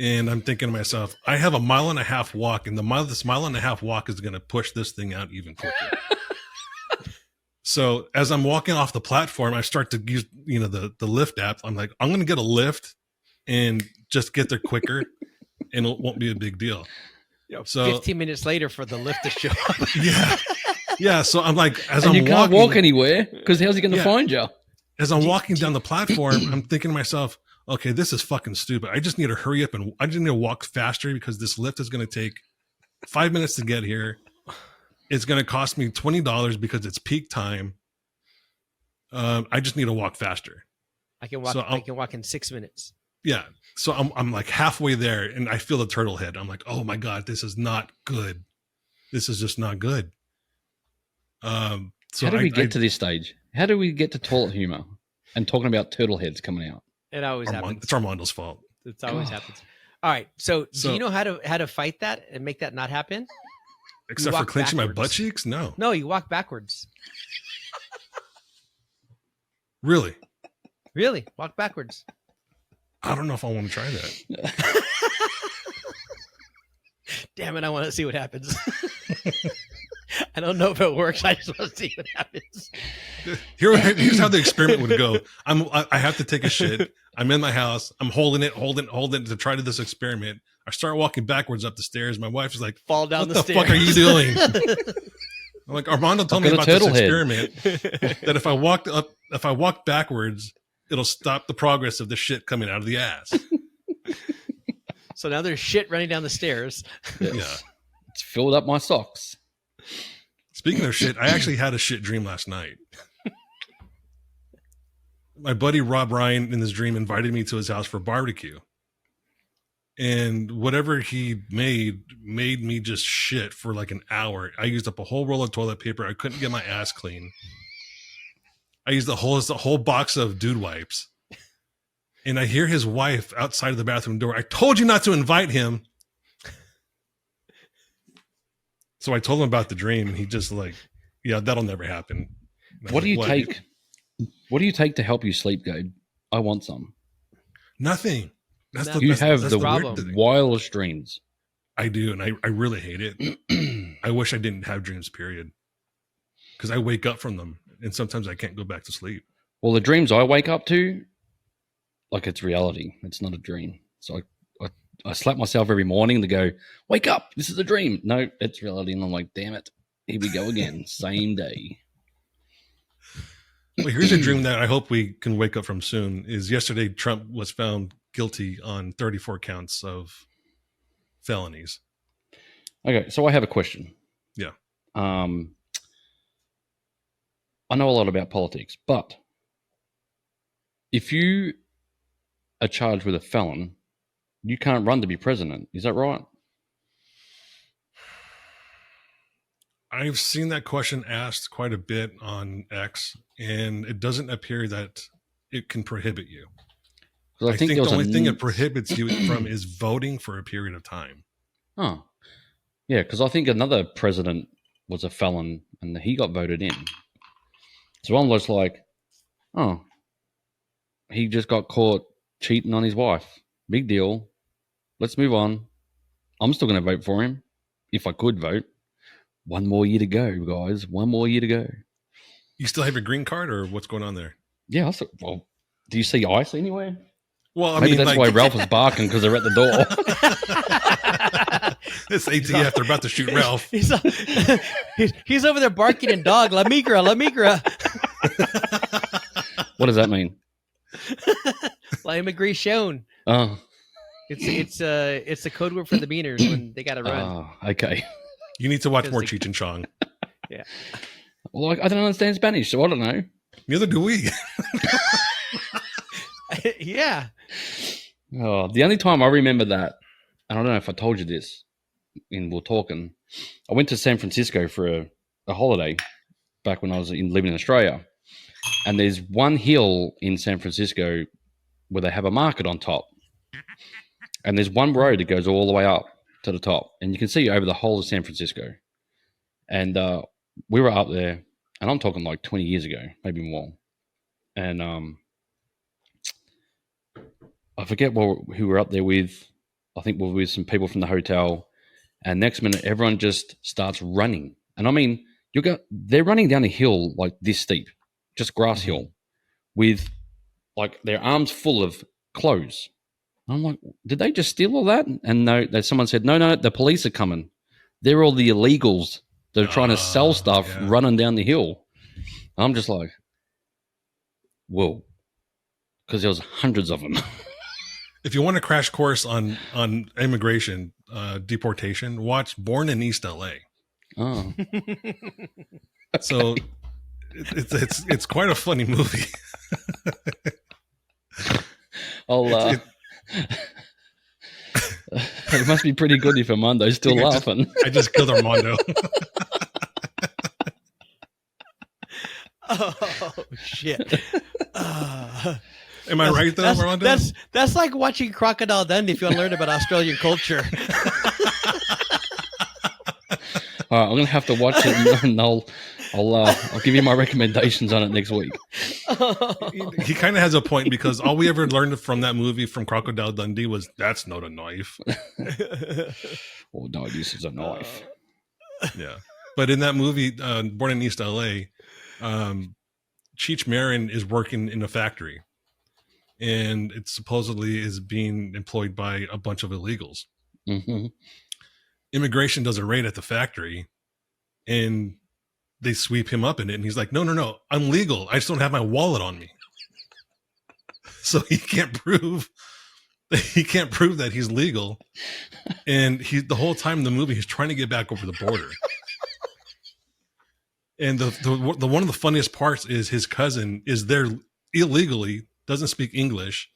And I'm thinking to myself, I have a 1.5 mile walk, and this 1.5 mile walk is going to push this thing out even quicker. So as I'm walking off the platform, I start to use, the Lyft app. I'm like, I'm going to get a Lyft and just get there quicker, and it won't be a big deal. You know, So 15 minutes later for the Lyft to show up. yeah. Yeah, so I'm like, as And I'm you can't walking, walk anywhere because how's he going to Yeah. find you? as I'm walking down the platform, I'm thinking to myself, okay, this is fucking stupid. I just need to hurry up and I just need to walk faster because this lift is going to take 5 minutes to get here. It's going to cost me $20 because it's peak time. I just need to walk faster. I can walk. So I can walk in 6 minutes. Yeah. So I'm like halfway there and I feel the turtle head. I'm like, oh my God, this is not good. This is just not good. So How do we get to this stage? How do we get to toilet humor and talking about turtle heads coming out? It always happens. It's Armando's fault. It always happens. All right. So do you know how to fight that and make that not happen? Except for walk clenching my backwards. butt cheeks? No. No, you walk backwards. Really? Really, walk backwards. I don't know if I want to try that. Damn it! I want to see what happens. I don't know if it works. I just want to see what happens. Here's how the experiment would go. I have to take a shit. I'm in my house. I'm holding it to try to this experiment. I start walking backwards up the stairs. My wife is like, Fall down "What the the fuck are you doing?" I'm like, Armando told me I've got about a this turtle head. experiment that if I walk backwards, it'll stop the progress of the shit coming out of the ass. So now there's shit running down the stairs. Yeah. It's filled up my socks. Speaking of shit, I actually had a shit dream last night. My buddy Rob Ryan in this dream invited me to his house for barbecue. And whatever he made me just shit for like an hour. I used up a whole roll of toilet paper. I couldn't get my ass clean. I used the whole box of dude wipes. And I hear his wife outside of the bathroom door. I told you not to invite him. So I told him about the dream, and he just like, yeah, that'll never happen. And I What was do you like, take? What do you take to help you sleep, Gabe? I want some. Nothing. No. You have the problem. wildest dreams. I do, and I really hate it. I wish I didn't have dreams, period. Because I wake up from them, and sometimes I can't go back to sleep. Well, the dreams I wake up to, like it's reality. It's not a dream. So I slap myself every morning to go, wake up. This is a dream. No, it's reality. And I'm like, damn it. Here we go again. Same day. Well, here's a dream that I hope we can wake up from soon. Is yesterday Trump was found guilty on 34 counts of felonies. Okay, so I have a question. Yeah. I know a lot about politics, but if you are charged with a felon, you can't run to be president. Is that right? I've seen that question asked quite a bit on X, and it doesn't appear that it can prohibit you. 'Cause I think there the was only thing it prohibits you from is voting for a period of time. Oh, yeah, because I think another president was a felon and he got voted in. So I'm just like, oh, he just got caught cheating on his wife. Big deal. Let's move on. I'm still going to vote for him if I could vote. One more year to go, guys. One more year to go. You still have your green card, or what's going on there? Yeah. Well, do you see ice anywhere? Well, I Maybe mean, that's like, why Ralph was barking because they're at the door. it's ATF. They're about to shoot Ralph. He's over there barking and dog. La migra, la migra. What does that mean? La immigration. Oh, It's the code word for the beaners when they got to run. oh, okay. You need to watch more Because Cheech and Chong. Yeah. Well, I don't understand Spanish, so I don't know. Neither do we. Yeah. Oh, the only time I remember that, and I don't know if I told you this, and we're talking, I went to San Francisco for a holiday back when I was living in Australia. And there's one hill in San Francisco where they have a market on top. And there's one road that goes all the way up to the top. And you can see over the whole of San Francisco. And we were up there, and I'm talking like 20 years ago, maybe more. And I forget who we were up there with. I think we were with some people from the hotel. And next minute, everyone just starts running. And I mean, they're running down a hill like this steep, just grass hill, with like their arms full of clothes. And I'm like, did they just steal all that? And no, someone said, no, the police are coming. They're all the illegals They're trying to sell stuff yeah. running down the hill. I'm just like, whoa, because there was hundreds of them. If you want a crash course on immigration deportation, watch Born in East LA. Oh, So it's quite a funny movie. I'll. It must be pretty good if Armando's still laughing. I just killed Armando. Oh shit! Am I right though, Armando? That's like watching Crocodile Dundee if you want to learn about Australian culture. All right, I'm gonna have to watch it, and I'll give you my recommendations on it next week. He kind of has a point, because all we ever learned from that movie, from Crocodile Dundee, was that's not a knife. Oh no, this is a knife. Yeah, but in that movie, Born in East LA, Cheech Marin is working in a factory, and it supposedly is being employed by a bunch of illegals. Mm-hmm. Immigration does a raid at the factory, and they sweep him up in it, and he's like, no, I'm legal, I just don't have my wallet on me. So he can't prove that he's legal, and the whole time in the movie he's trying to get back over the border. And the one of the funniest parts is his cousin is there illegally, doesn't speak English.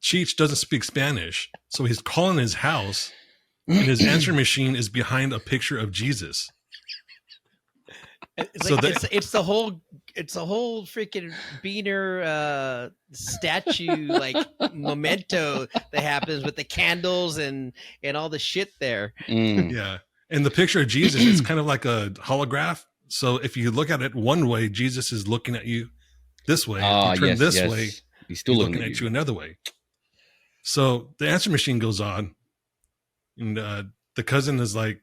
Cheech doesn't speak Spanish, so he's calling his house, and his answering machine is behind a picture of Jesus. It's like, it's the whole freaking Beaner statue like memento that happens with the candles and all the shit there. Yeah, and the picture of Jesus is kind of like a holograph. So if you look at it one way, Jesus is looking at you this way. If you turn this way, he's still looking at you another way. So the answer machine goes on, and the cousin is like,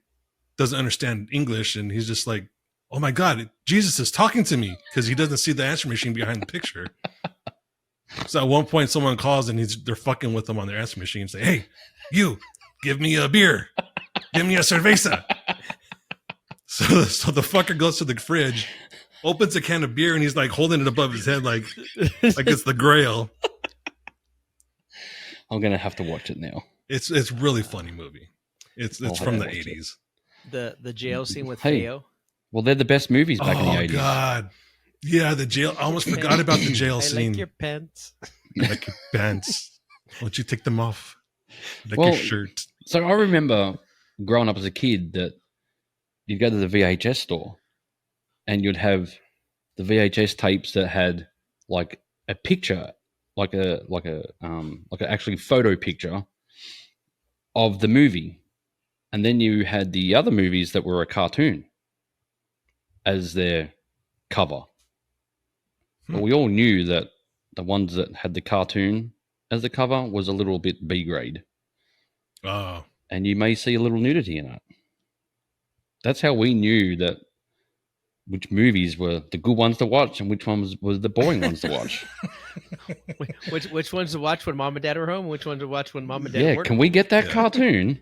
doesn't understand English, and he's just like, oh my God, Jesus is talking to me, because he doesn't see the answer machine behind the picture. So at one point someone calls, and they're fucking with him on their answer machine, say, hey, you, give me a beer. Give me a cerveza. So the fucker goes to the fridge, opens a can of beer, and he's like holding it above his head like it's the Grail. I'm gonna have to watch it now. It's really funny movie. It's from the 80s. The jail scene with Hey. Theo. Well, they're the best movies back in the 80s. Oh God. Yeah, the jail. I almost forgot about the jail I scene. like your pants. Like your pants. Why don't you take them off? Like Well, your shirt. So I remember growing up as a kid that you'd go to the VHS store and you'd have the VHS tapes that had like a picture, like a actually photo picture of the movie, and then you had the other movies that were a cartoon as their cover. But we all knew that the ones that had the cartoon as the cover was a little bit B grade. Oh. And you may see a little nudity in it. That's how we knew that which movies were the good ones to watch and which ones were the boring ones to watch. Which ones to watch when mom and dad are home? Which ones to watch when mom and dad work? Can we get that cartoon?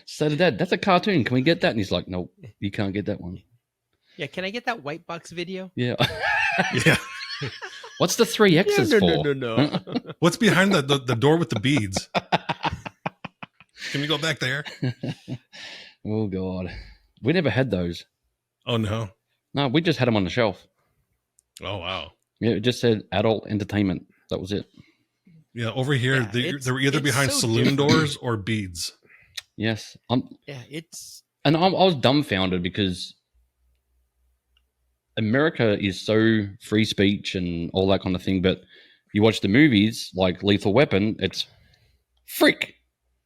So to Dad, that's a cartoon. Can we get that? And he's like, nope, you can't get that one. Yeah, can I get that white box video? Yeah. Yeah. What's the 3 X's for? No. What's behind the door with the beads? Can we go back there? Oh, God. We never had those. Oh, no. No, we just had them on the shelf. Oh, wow. Yeah, it just said adult entertainment. That was it. Yeah, over here, Yeah, they were either it's behind so saloon different. doors or beads. Yes. Yeah, it's And I was dumbfounded because America is so free speech and all that kind of thing, but you watch the movies like Lethal Weapon, it's frick,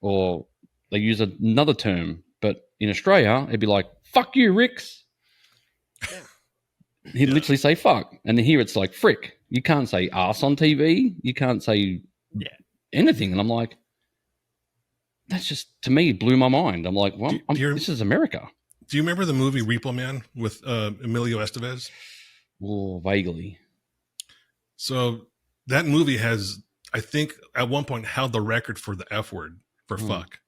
or they use another term. But in Australia, it'd be like, fuck you, Ricks. He'd literally say fuck. And then here it's like, frick. You can't say ass on TV. You can't say anything. And I'm like, that's just, to me, blew my mind. I'm like, well, this is America. Do you remember the movie Repo Man with Emilio Estevez? Oh, vaguely. So that movie has, I think, at one point held the record for the F word for fuck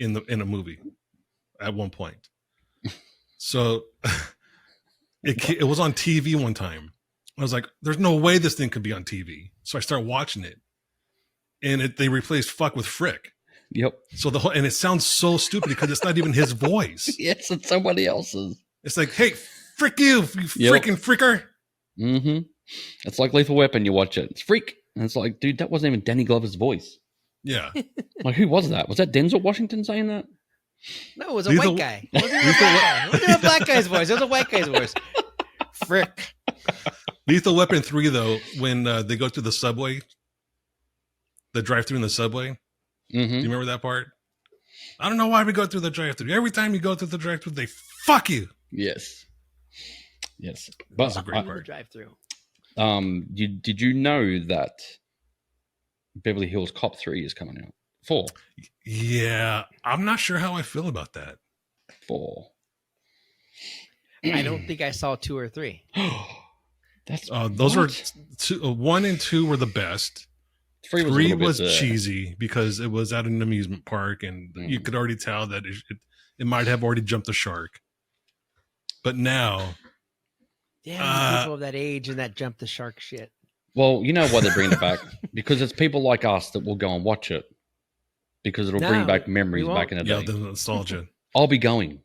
in a movie at one point. So it was on TV one time. I was like, there's no way this thing could be on TV. So I start watching it, and they replaced fuck with frick. Yep. So and it sounds so stupid because it's not even his voice. Yes, it's somebody else's. It's like, hey, frick you freaking fricker. Mm-hmm. It's like Lethal Weapon. You watch it, it's freak, and it's like, dude, that wasn't even Danny Glover's voice. Yeah. Like, who was that? Was that Denzel Washington saying that? No, it was a white guy. It wasn't a black guy's voice. It was a white guy's voice. Frick. Lethal Weapon 3, though, when they go through the subway, the drive-thru in the subway. Mm-hmm. Do you remember that part? I don't know why we go through the drive-thru. Every time you go through the drive-thru, they fuck you. Yes. But That's a great part. Drive-thru. Did you know that Beverly Hills Cop 3 is coming out? 4. Yeah, I'm not sure how I feel about that. 4. I don't think I saw 2 or 3. That's those were 1 and 2 were the best. 3 was cheesy because it was at an amusement park, and you could already tell that it might have already jumped the shark. But now, people of that age and that jump the shark shit. Well, you know why they're bringing it back? Because it's people like us that will go and watch it because it'll bring back memories back in the day. Yeah, the nostalgia. I'll be going.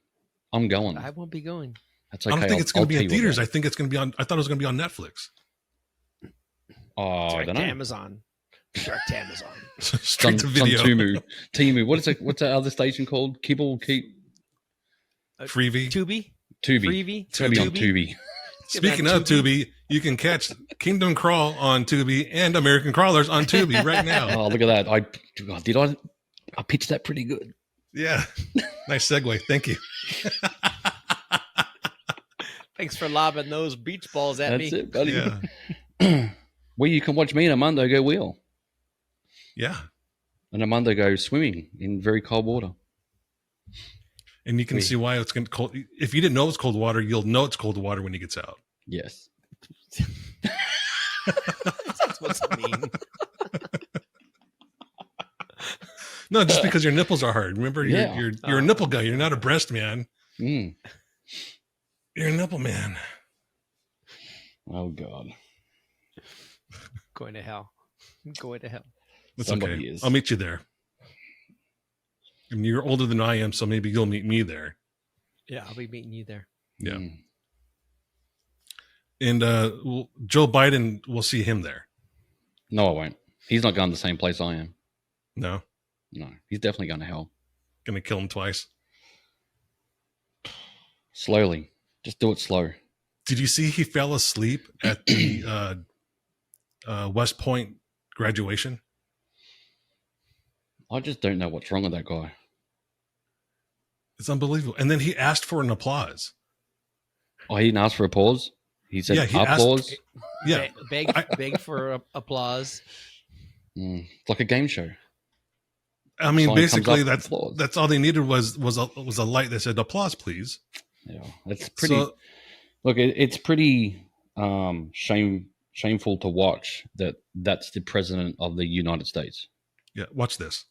I'm going. I won't be going. That's okay. I don't think it's going to be in theaters. I think it's going to be on. I thought it was going to be on Netflix. Oh, I don't know. Amazon. Shark to Amazon. Straight to video. Timu. What's that other station called? Kibble Keep. Freevee. Tubi. Freevee. It's going to be on Tubi. Speaking of Tubi, you can catch Kingdom Crawl on Tubi and American Crawlers on Tubi right now. Oh, look at that! I pitched that pretty good. Yeah, nice segue. Thank you. Thanks for lobbing those beach balls at me. That's it, buddy. Yeah. Well, you can watch me and Armando go wheel. Yeah. And Armando go swimming in very cold water. And you can see why it's going to cold. If you didn't know it's cold water, you'll know it's cold water when he gets out. Yes. That's what's it mean. No, just because your nipples are hard. Remember, you're a nipple guy. You're not a breast man. Mm. You're a nipple man. Oh, God. Going to hell. That's Somebody okay. is. I'll meet you there. And you're older than I am, so maybe you'll meet me there. Yeah, I'll be meeting you there. Yeah. Mm. And Joe Biden, we'll see him there. No, I won't. He's not going to the same place I am. No. No, he's definitely going to hell. Gonna kill him twice. Slowly. Just do it slow. Did you see he fell asleep at the West Point graduation? I just don't know what's wrong with that guy. It's unbelievable. And then he asked for an applause. Oh, he didn't ask for applause? He said applause? Yeah. Beg for applause. It's like a game show. I mean, basically, that's applause. That's all they needed was a light that said applause, please. Yeah, it's pretty. Look, it's pretty shameful to watch that's the president of the United States. Yeah, watch this.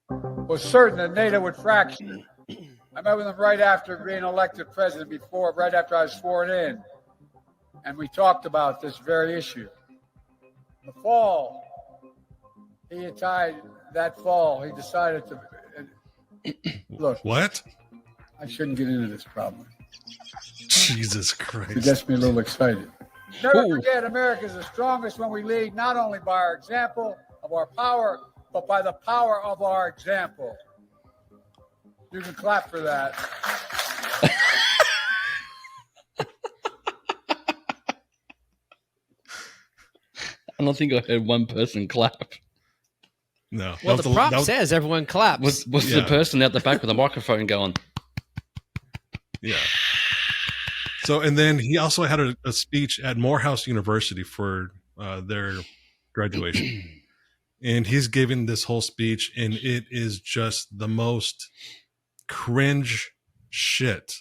Was certain that NATO would fracture. I met with him right after being elected president, right after I was sworn in, and we talked about this very issue. The fall, he decided to look. What? I shouldn't get into this problem. Jesus Christ! It gets me a little excited. Never forget, America is the strongest when we lead, not only by our example of our power, but by the power of our example. You can clap for that. I don't think I heard one person clap. No. Well, the prop says everyone claps. Was the person out the back with a microphone going? Yeah. So, and then he also had a speech at Morehouse University for their graduation. And he's giving this whole speech, and it is just the most cringe shit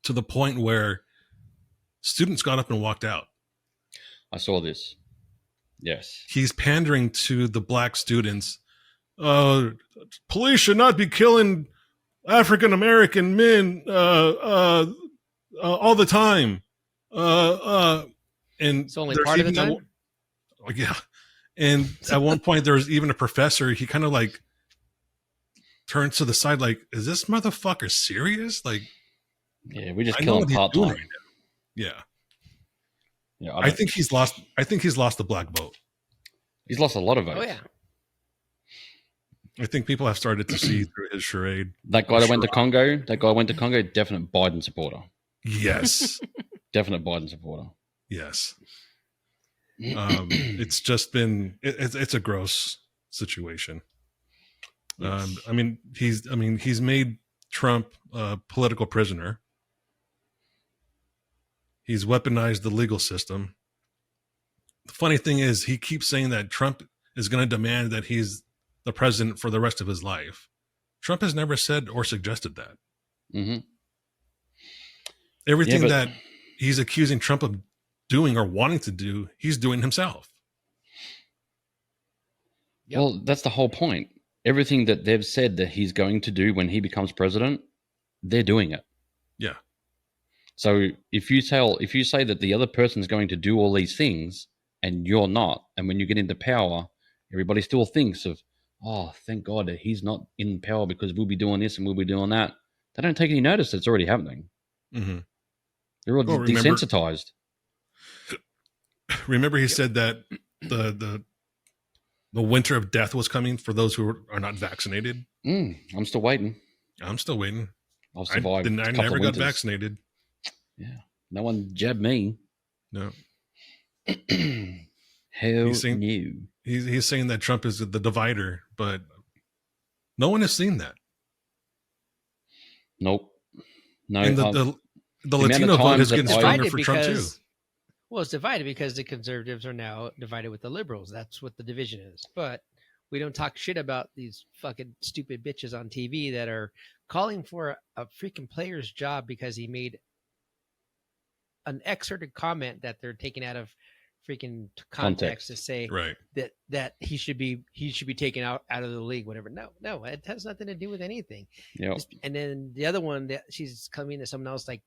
to the point where students got up and walked out. I saw this. Yes. He's pandering to the black students police should not be killing African American men all the time. And It's only there's part of the even time. yeah. And at one point, there was even a professor. He kind of like turns to the side, like, "Is this motherfucker serious?" Like, Yeah, we just I kill know him what he's part doing time. right now. Yeah, Yeah, I think he's lost. I think he's lost the black vote. He's lost a lot of votes. Oh yeah. I think people have started to see through his charade. That guy that went to Congo. Definite Biden supporter. Yes, Definite Biden supporter. yes. It's just been it's a gross situation. Yes. I mean, he's made Trump a political prisoner. He's weaponized the legal system. The funny thing is, he keeps saying that Trump is going to demand that he's the president for the rest of his life. Trump has never said or suggested that. Mm-hmm. Everything that he's accusing Trump of doing or wanting to do, he's doing himself. Yep. Well, that's the whole point. Everything that they've said that he's going to do when he becomes president, they're doing it. Yeah. So if you say that the other person is going to do all these things and you're not, and when you get into power, everybody still thinks of, oh, thank God that he's not in power because we'll be doing this and we'll be doing that. They don't take any notice that it's already happening. Mm-hmm. They're all desensitized. Remember, he said that the winter of death was coming for those who are not vaccinated. I'm still waiting. I'm still waiting. I'll survive. I never got vaccinated. Yeah, no one jabbed me. No. Hell no. He's saying that Trump is the divider, but no one has seen that. Nope. No. And the Latino vote is getting stronger for Trump too. Well, it's divided because the conservatives are now divided with the liberals. That's what the division is. But we don't talk shit about these fucking stupid bitches on TV that are calling for a freaking player's job because he made an excerpted comment that they're taking out of freaking context to say that he should be taken out of the league, whatever. No, it has nothing to do with anything. Yep. And then the other one that she's coming to someone else like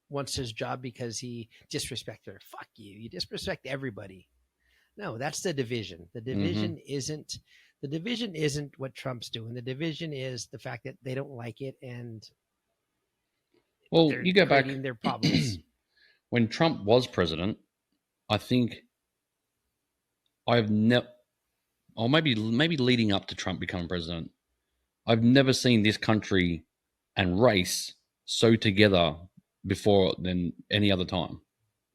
wants his job because he disrespected her. Fuck you. You disrespect everybody. No, that's the division. The division isn't what Trump's doing. The division is the fact that they don't like it and you go back their problems. When Trump was president, I think I've never, or maybe leading up to Trump becoming president, I've never seen this country and race so together before than any other time.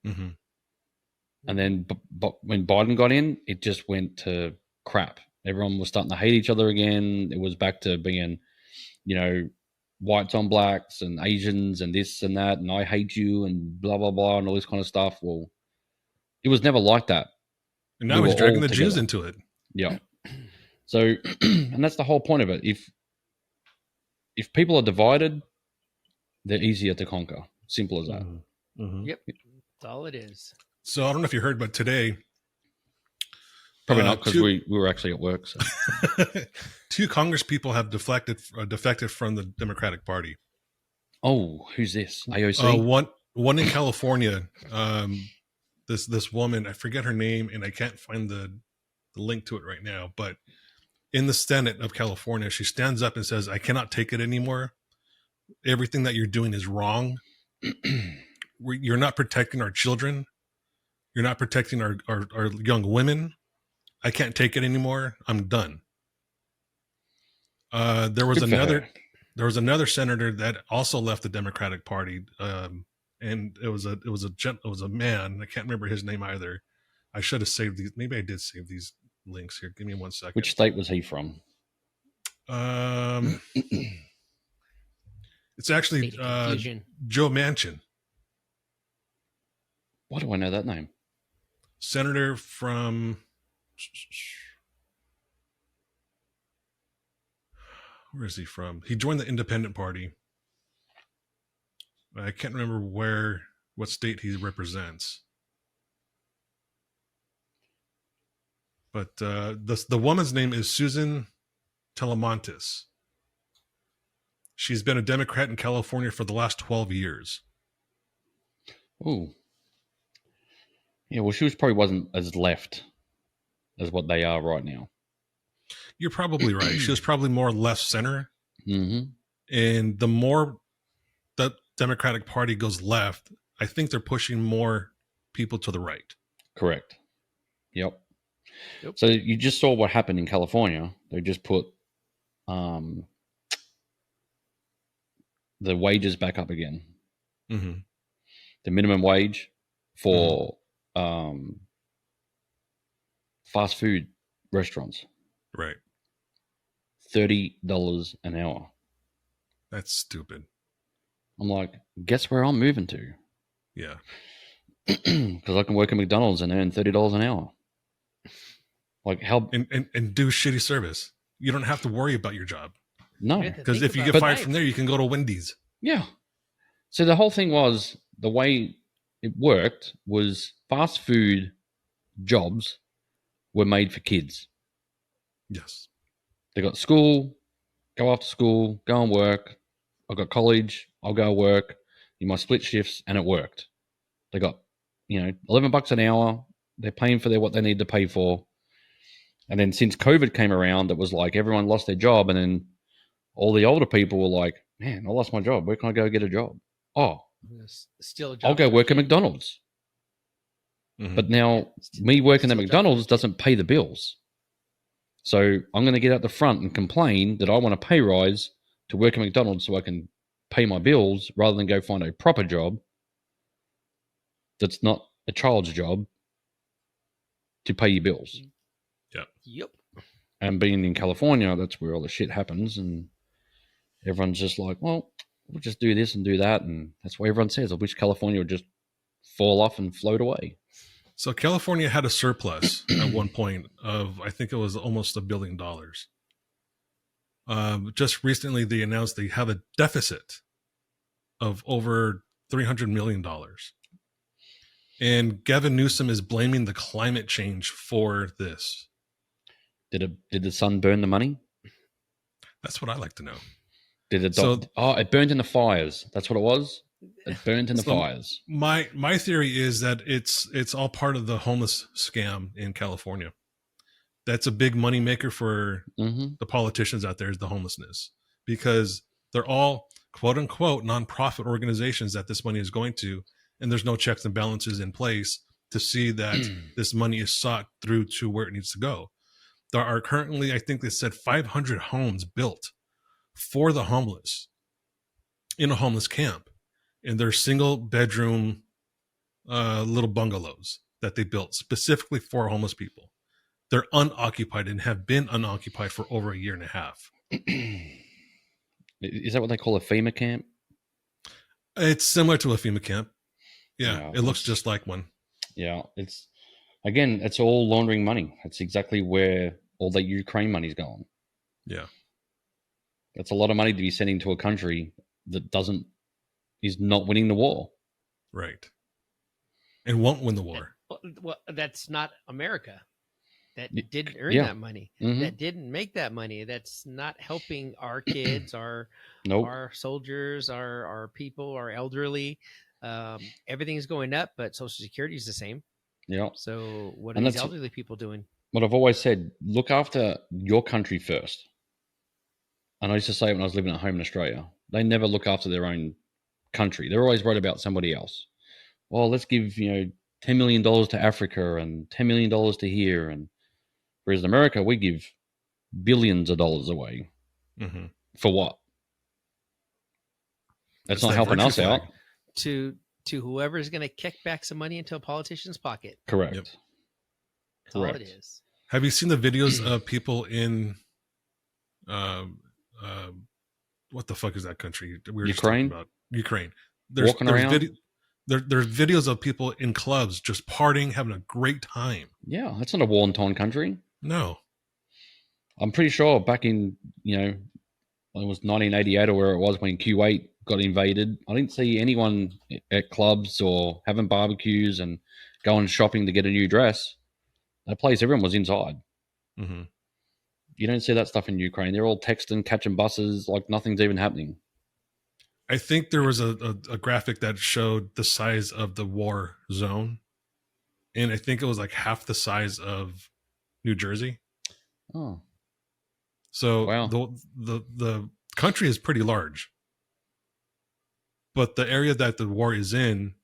Mm-hmm. And then but when Biden got in, it just went to crap. Everyone was starting to hate each other again. It was back to being, whites on blacks and Asians and this and that, and I hate you and blah, blah, blah, and all this kind of stuff. Well, it was never like that. And now he's dragging the Jews into it. Yeah. So, and that's the whole point of it. If people are divided, they're easier to conquer. Simple as that. Mm-hmm. Yep. That's all it is. So I don't know if you heard, but today, probably not because we were actually at work. So. 2 Congress people have defected from the Democratic Party. Oh, who's this? AOC? One in California. This woman, I forget her name, and I can't find the link to it right now. But in the Senate of California, she stands up and says, "I cannot take it anymore. Everything that you're doing is wrong. You're not protecting our children. You're not protecting our young women. I can't take it anymore. I'm done." There was another senator that also left the Democratic Party, and it was a man. I can't remember his name either. I should have saved these. Maybe I did save these links here. Give me 1 second. Which state was he from? It's actually Joe Manchin. Why do I know that name? Senator from. Where is he from? He joined the Independent Party. I can't remember what state he represents. But the woman's name is Susan Telemontis. She's been a Democrat in California for the last 12 years. Oh. Yeah, well, she probably wasn't as left as what they are right now. You're probably right. She was probably more left center. Mm-hmm. And the more the Democratic Party goes left, I think they're pushing more people to the right. Correct. Yep. So you just saw what happened in California. They just put the wages back up again. Mm-hmm. The minimum wage for fast food restaurants. Right. $30 an hour. That's stupid. I'm like, guess where I'm moving to? Yeah. Because I can work at McDonald's and earn $30 an hour. Like how and do shitty service. You don't have to worry about your job. No. Because if you get fired from there, you can go to Wendy's. Yeah. So the whole thing was, the way it worked was fast food jobs were made for kids. Yes. They got school, go after school, go and work. I got college, I'll go work. You might split shifts, and it worked. They got, $11 an hour. They're paying for what they need to pay for. And then since COVID came around, it was like everyone lost their job, and then all the older people were like, man, I lost my job. Where can I go get a job? Oh, Still a job. I'll go work at McDonald's. Mm-hmm. But now me working at McDonald's doesn't pay the bills. So I'm going to get out the front and complain that I want a pay rise to work at McDonald's so I can pay my bills rather than go find a proper job that's not a child's job to pay your bills. Yep. And being in California, that's where all the shit happens. And everyone's just like, well, we'll just do this and do that. And that's why everyone says, I wish California would just fall off and float away. So California had a surplus at one point of, I think it was almost $1 billion. Just recently, they announced they have a deficit of over $300 million. And Gavin Newsom is blaming the climate change for this. Did the sun burn the money? That's what I like to know. Did it? It burned in the fires. That's what it was. It burned in the fires. My theory is that it's all part of the homeless scam in California. That's a big moneymaker for the politicians out there, is the homelessness, because they're all quote unquote nonprofit organizations that this money is going to, and there's no checks and balances in place to see that this money is sought through to where it needs to go. There are currently, I think they said, 500 homes built for the homeless in a homeless camp. And they're single bedroom little bungalows that they built specifically for homeless people. They're unoccupied and have been unoccupied for over a year and a half. Is that what they call a FEMA camp? It's similar to a FEMA camp. Yeah, it looks just like one. Yeah, it's all laundering money. That's exactly where all the Ukraine money's going. Yeah. That's a lot of money to be sending to a country that is not winning the war. Right. And won't win the war. Well, that's not America. That didn't earn that money. Mm-hmm. That didn't make that money. That's not helping our kids, our soldiers, our people, our elderly. Everything's going up, but Social Security is the same. Yeah. So what are these elderly people doing? What I've always said, look after your country first. And I used to say when I was living at home in Australia, they never look after their own country. They're always worried about somebody else. Well, let's give, $10 million to Africa and $10 million to here. And whereas in America, we give billions of dollars away. Mm-hmm. For what? That's not helping us out. To whoever's going to kick back some money into a politician's pocket. Correct. Yep. That's all it is. Have you seen the videos of people in what the fuck is that country? We were Ukraine? Just talking about Ukraine. Walking around? There's videos of people in clubs just partying, having a great time. Yeah, that's not a war-torn country. No. I'm pretty sure back in, it was 1988 or where it was when Kuwait got invaded, I didn't see anyone at clubs or having barbecues and going shopping to get a new dress. That place, everyone was inside. Mm-hmm. You don't see that stuff in Ukraine. They're all texting, catching buses, like nothing's even happening. I think there was a graphic that showed the size of the war zone, and I think it was like half the size of New Jersey. Oh, so wow. The country is pretty large, but the area that the war is in,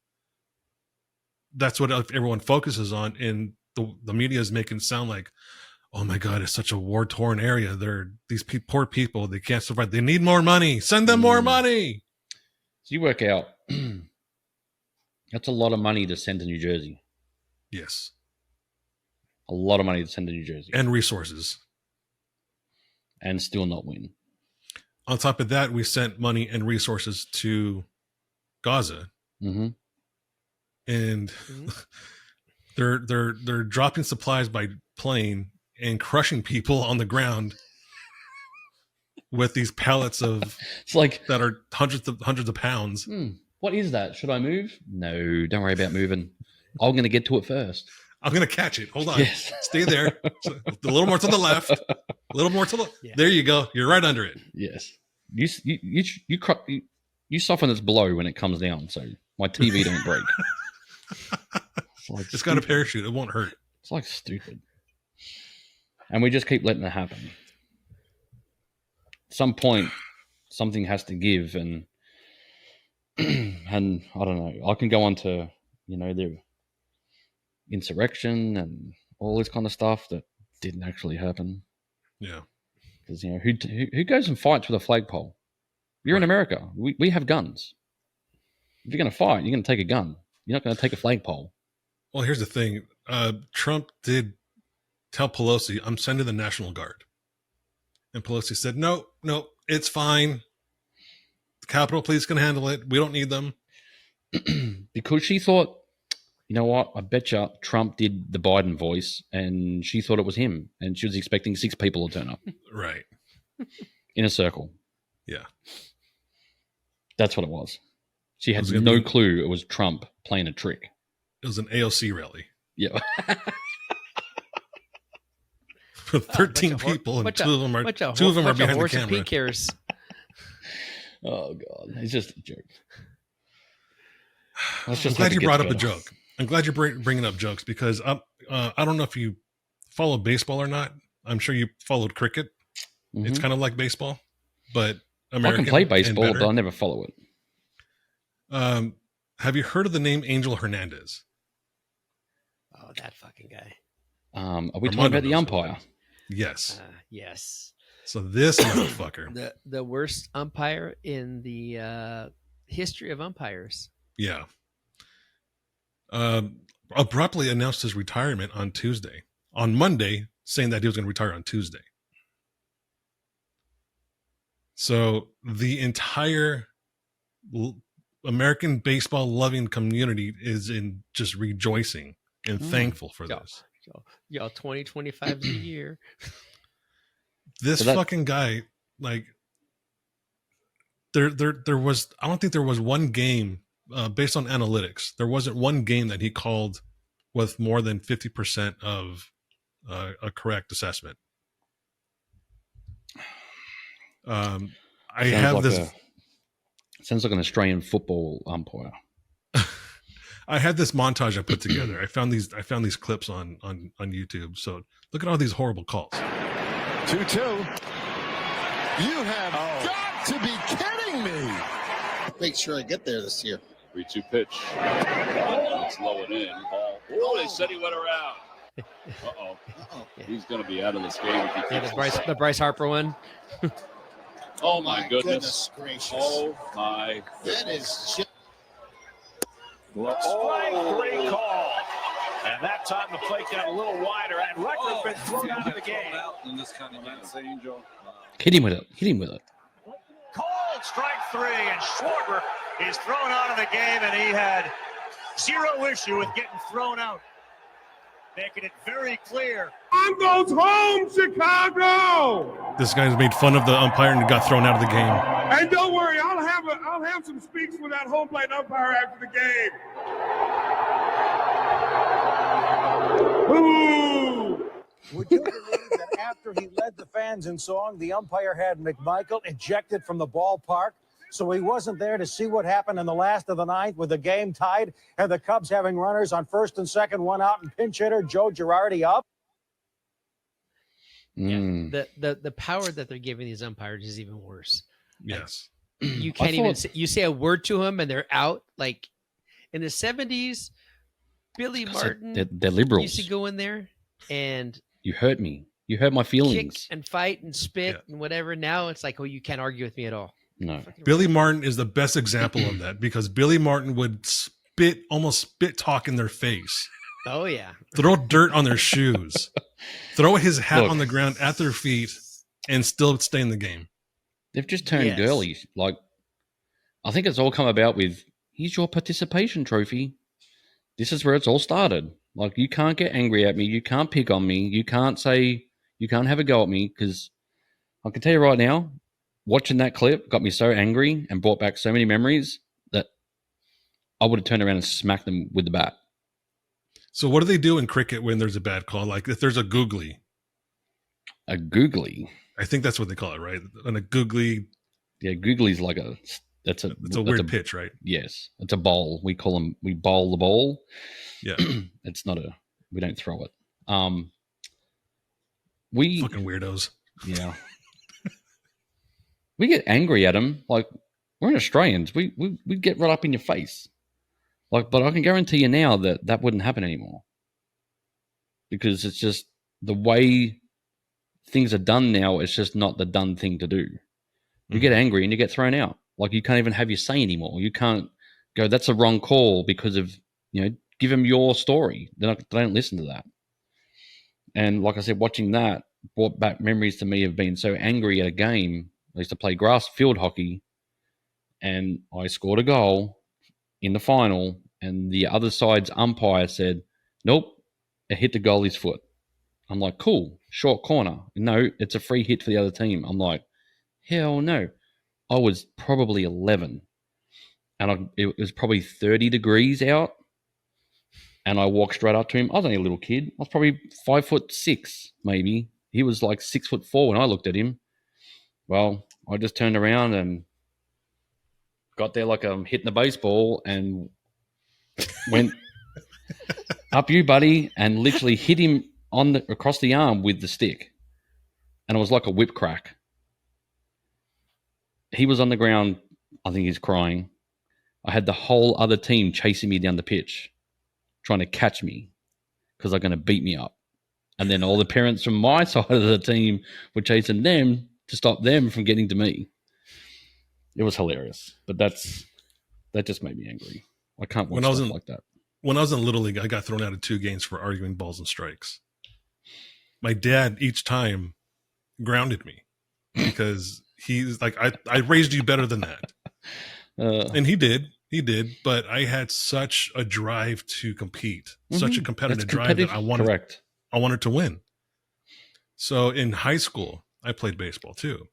that's what everyone focuses on, and the media is making it sound like, oh my God, it's such a war-torn area. They're these poor people. They can't survive. They need more money. Send them more money. So you work out. That's a lot of money to send to New Jersey. Yes. A lot of money to send to New Jersey. And resources. And still not win. On top of that, we sent money and resources to Gaza. Mm-hmm. And they're dropping supplies by plane and crushing people on the ground with these pallets of it's like that are hundreds of pounds. What is that? Should I move? No, don't worry about moving. I'm going to get to it first. I'm going to catch it. Hold on. Yes. Stay there. A little more to the left. A little more to the There you go. You're right under it. Yes. You soften its blow when it comes down, so my TV don't break. It's got a parachute. It won't hurt. It's like stupid. And we just keep letting it happen. At some point, something has to give, and and I don't know. I can go on to, the insurrection and all this kind of stuff that didn't actually happen. Yeah. Because, who goes and fights with a flagpole? You're in America. We have guns. If you're going to fight, you're going to take a gun. You're not going to take a flagpole. Well, here's the thing. Trump did tell Pelosi, I'm sending the National Guard. And Pelosi said, no, it's fine. The Capitol Police can handle it. We don't need them. Because she thought, you know what? I bet you Trump did the Biden voice and she thought it was him. And she was expecting 6 people to turn up. Right. In a circle. Yeah. That's what it was. She had no clue it was Trump playing a trick. It was an AOC rally. Yeah. For 13 people, and two of them are behind the camera. Peakers. Oh God, it's just a joke. I'm glad you brought up a joke. I'm glad you're bringing up jokes because I don't know if you follow baseball or not. I'm sure you followed cricket. Mm-hmm. It's kind of like baseball, but American. I can play baseball, but I never follow it. Have you heard of the name Angel Hernandez? Oh, that fucking guy. Are we talking about the umpire? Yes. Yes. So this motherfucker. The worst umpire in the history of umpires. Yeah. Abruptly announced his retirement on Tuesday. On Monday, saying that he was going to retire on Tuesday. So the entire American baseball loving community is in just rejoicing and thankful for this. 2025 is a year. This fucking guy, like, there was, I don't think there was one game based on analytics. There wasn't one game that he called with more than 50% of a correct assessment. Sounds like an Australian football umpire. I had this montage I put together. I found these clips on YouTube. So look at all these horrible calls. 2-2. You have got to be kidding me. Make sure I get there this year. 3-2 pitch. Let's low it in. Oh, they said he went around. Uh-oh. He's going to be out of this game. If he the Bryce Harper one. Oh, my goodness. Gracious. Oh, my goodness. That is just... Strike three call. And that time the plate got a little wider, and Recker's been thrown out of the game. Hit him with it. Called strike three, and Schwarber is thrown out of the game, and he had zero issue with getting thrown out. Making it very clear. On goes home, Chicago! This guy's made fun of the umpire and got thrown out of the game. And don't worry, I'll have some speaks with that home plate umpire after the game. Ooh. Would you believe that after he led the fans in song, the umpire had McMichael ejected from the ballpark? So he wasn't there to see what happened in the last of the ninth with the game tied and the Cubs having runners on first and second, one out, and pinch hitter Joe Girardi up. Yeah, the power that they're giving these umpires is even worse. Yes. You can't even say, you say a word to them and they're out. Like in the 70s, Billy Martin, they're liberals. used to go in there and you hurt me. You hurt my feelings. Kick and fight and spit and whatever. Now it's like, oh, you can't argue with me at all. No. Billy Martin is the best example of that because Billy Martin would almost spit talk in their face. Oh, yeah. Throw dirt on their shoes. Throw his hat on the ground at their feet and still stay in the game. They've just turned girly. Like, I think it's all come about with, here's your participation trophy. This is where it's all started. Like, you can't get angry at me. You can't pick on me. You can't have a go at me because I can tell you right now, watching that clip got me so angry and brought back so many memories that I would have turned around and smacked them with the bat. So what do they do in cricket when there's a bad call? Like if there's a googly. A googly? I think that's what they call it, right? And a googly. Yeah, googly's like it's a weird pitch, right? Yes. It's a bowl. We bowl the ball. Yeah. We don't throw it. Fucking weirdos. Yeah. We get angry at them. Like, we're Australians. We get right up in your face. Like, but I can guarantee you now that wouldn't happen anymore. Because it's just the way things are done now, it's just not the done thing to do. You get angry and you get thrown out. Like, you can't even have your say anymore. You can't go, that's a wrong call because of, give them your story. They don't listen to that. And like I said, watching that brought back memories to me of being so angry at a game. I used to play grass field hockey and I scored a goal in the final and the other side's umpire said, nope, it hit the goalie's foot. I'm like, cool, short corner. No, it's a free hit for the other team. I'm like, hell no. I was probably 11 and it was probably 30 degrees out and I walked straight up to him. I was only a little kid. I was probably 5'6", maybe. He was like 6'4" when I looked at him. Well, I just turned around and got there like I'm hitting a baseball and went up you, buddy, and literally hit him across the arm with the stick. And it was like a whip crack. He was on the ground. I think he's crying. I had the whole other team chasing me down the pitch, trying to catch me because they're going to beat me up. And then all the parents from my side of the team were chasing them to stop them from getting to me. It was hilarious, but that just made me angry. I can't watch stuff like that. When I was in Little League, I got thrown out of 2 games for arguing balls and strikes. My dad each time grounded me because he's like, I raised you better than that. And he did, but I had such a drive to compete, such a competitive drive that I wanted to win. So in high school, I played baseball too.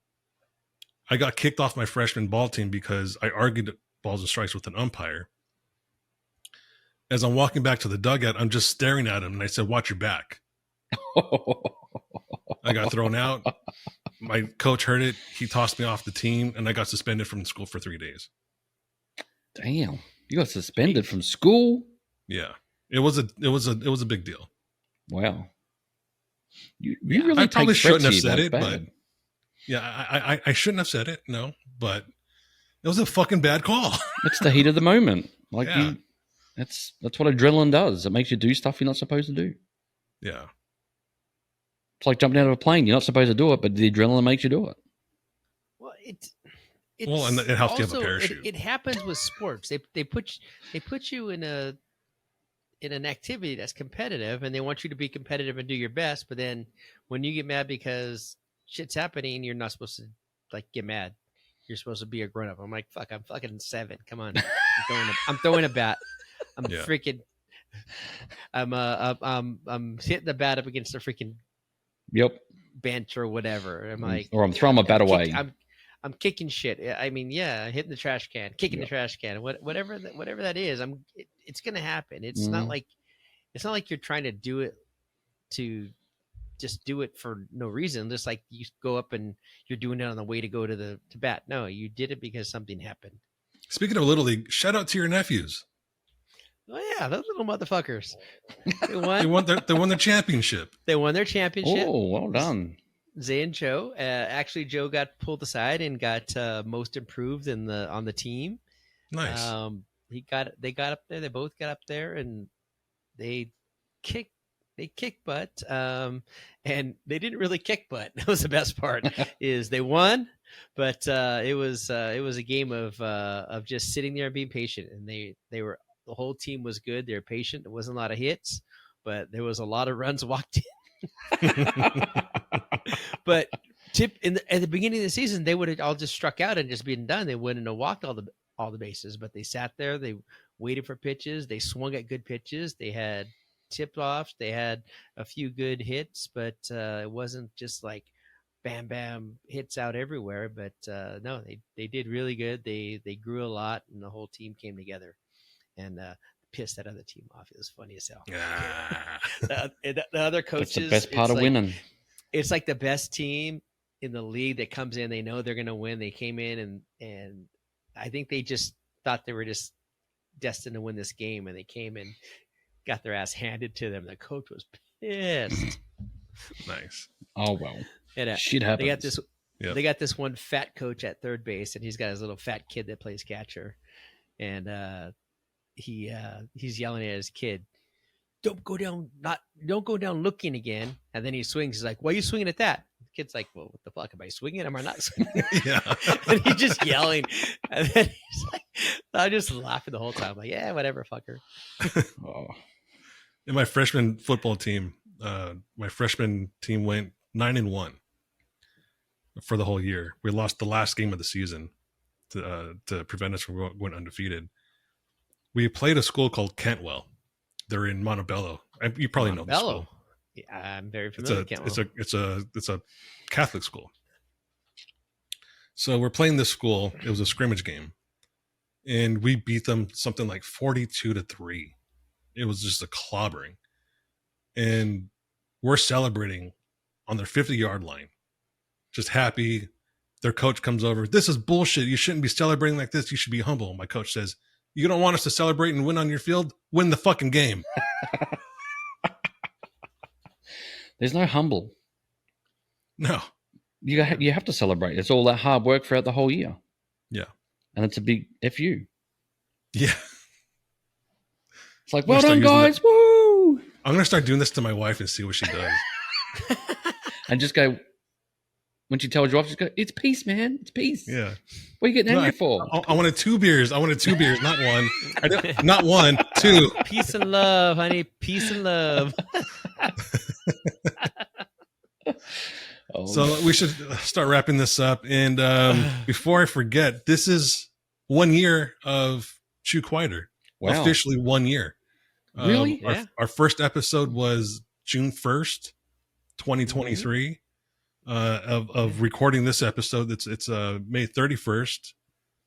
I got kicked off my freshman ball team because I argued balls and strikes with an umpire. As I'm walking back to the dugout, I'm just staring at him and I said, watch your back. I got thrown out. My coach heard it. He tossed me off the team and I got suspended from school for 3 days. Damn. You got suspended from school? Yeah. It was a big deal. Wow. You really I probably shouldn't have said it, but yeah, I shouldn't have said it. No, but it was a fucking bad call. It's the heat of the moment. Like that's what adrenaline does. It makes you do stuff you're not supposed to do. Yeah. It's like jumping out of a plane. You're not supposed to do it, but the adrenaline makes you do it. Well, and it helps you have a parachute. It happens with sports. They put you in an activity that's competitive and they want you to be competitive and do your best. But then when you get mad because shit's happening, you're not supposed to like get mad. You're supposed to be a grown up. I'm like, fuck, I'm fucking 7. Come on. I'm throwing a bat. I'm freaking, I'm hitting the bat up against the freaking bench or whatever. I'm like, or I'm throwing my bat away. I'm kicking shit. I mean, hitting the trash can, kicking the trash can, whatever that is. It's gonna happen. It's not like you're trying to do it to just do it for no reason. Just like you go up and you're doing it on the way to go to bat. No, you did it because something happened. Speaking of Little League, shout out to your nephews. Oh yeah, those little motherfuckers. They won. They won the championship. They won their championship. Oh, well done. Zay and Joe. Actually, Joe got pulled aside and got most improved on the team. Nice. They got up there. They both got up there and they kicked butt. And they didn't really kick butt. That was the best part. Is they won, but it was a game of just sitting there and being patient. And the whole team was good. They were patient. There wasn't a lot of hits, but there was a lot of runs walked in. But at the beginning of the season, they would have all just struck out and just been done. They wouldn't have walked all the bases, but they sat there. They waited for pitches. They swung at good pitches. They had tip offs. They had a few good hits, but it wasn't just like bam, bam hits out everywhere. But no, they did really good. They grew a lot, and the whole team came together and pissed that other team off. It was funny as hell. The other coaches. That's the best part of winning. It's like the best team in the league that comes in. They know they're going to win. They came in and I think they just thought they were just destined to win this game, and they came and got their ass handed to them. The coach was pissed. Nice. Oh well. And, shit happens. They got this one fat coach at third base, and he's got his little fat kid that plays catcher, and he's yelling at his kid, don't go down looking again. And then he swings. He's like, why are you swinging at that? The kid's like, well, what the fuck? Am I swinging? Am I not swinging? Yeah. And he's just yelling. And then he's like, I'm just laughing the whole time. Like, yeah, whatever, fucker. Oh. In my freshman football team, my freshman team went 9-1 for the whole year. We lost the last game of the season to prevent us from going undefeated. We played a school called Kentwell. They're in Montebello. You probably know this school. Yeah, I'm very familiar with Kentwell. It's a Catholic school. So we're playing this school. It was a scrimmage game, and we beat them something like 42-3. It was just a clobbering, and we're celebrating on their 50-yard line, just happy. Their coach comes over. This is bullshit. You shouldn't be celebrating like this. You should be humble. My coach says, you don't want us to celebrate and win on your field? Win the fucking game. There's no humble. No. You have to celebrate. It's all that hard work throughout the whole year. Yeah. And it's a big FU. Yeah. It's like, well done, guys. Woo! I'm going to start doing this to my wife and see what she does. And just go, when she tells you off, just go, it's peace, man. It's peace. Yeah. What are you getting angry for? I wanted 2 beers. Not one. Not one, 2. Peace and love, honey. Peace and love. So we should start wrapping this up. And before I forget, this is 1 year of Chew Quieter. Wow. Officially 1 year. Really? Our first episode was June 1st, 2023. Of recording this episode. It's May 31st.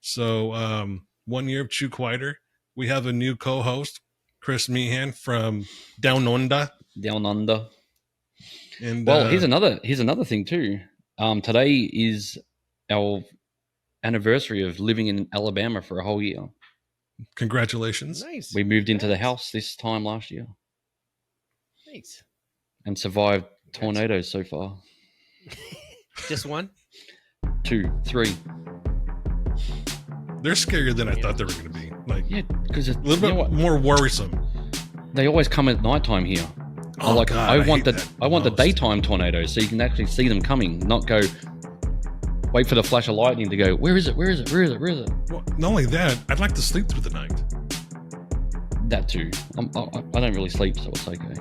So 1 year of Chew Quieter. We have a new co-host, Chris Meehan from Down Under. Down Under. And well, here's another thing too. Today is our anniversary of living in Alabama for a whole year. Congratulations. Nice. We moved into the house this time last year. Nice. And survived tornadoes so far. Just 1? 2, 3. They're scarier than I thought they were going to be. Like, yeah, because it's a little bit more worrisome. They always come at nighttime here. Oh, like, God, I want the daytime tornadoes so you can actually see them coming, not go wait for the flash of lightning to go, where is it? Where is it? Where is it? Where is it? Well, not only that, I'd like to sleep through the night. That too. I don't really sleep, so it's okay.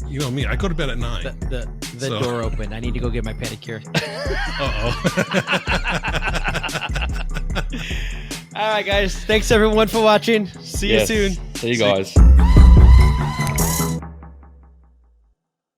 You know me, I go to bed at 9. The door opened. I need to go get my pedicure. Uh-oh. All right, guys. Thanks, everyone, for watching. See you soon. See you guys.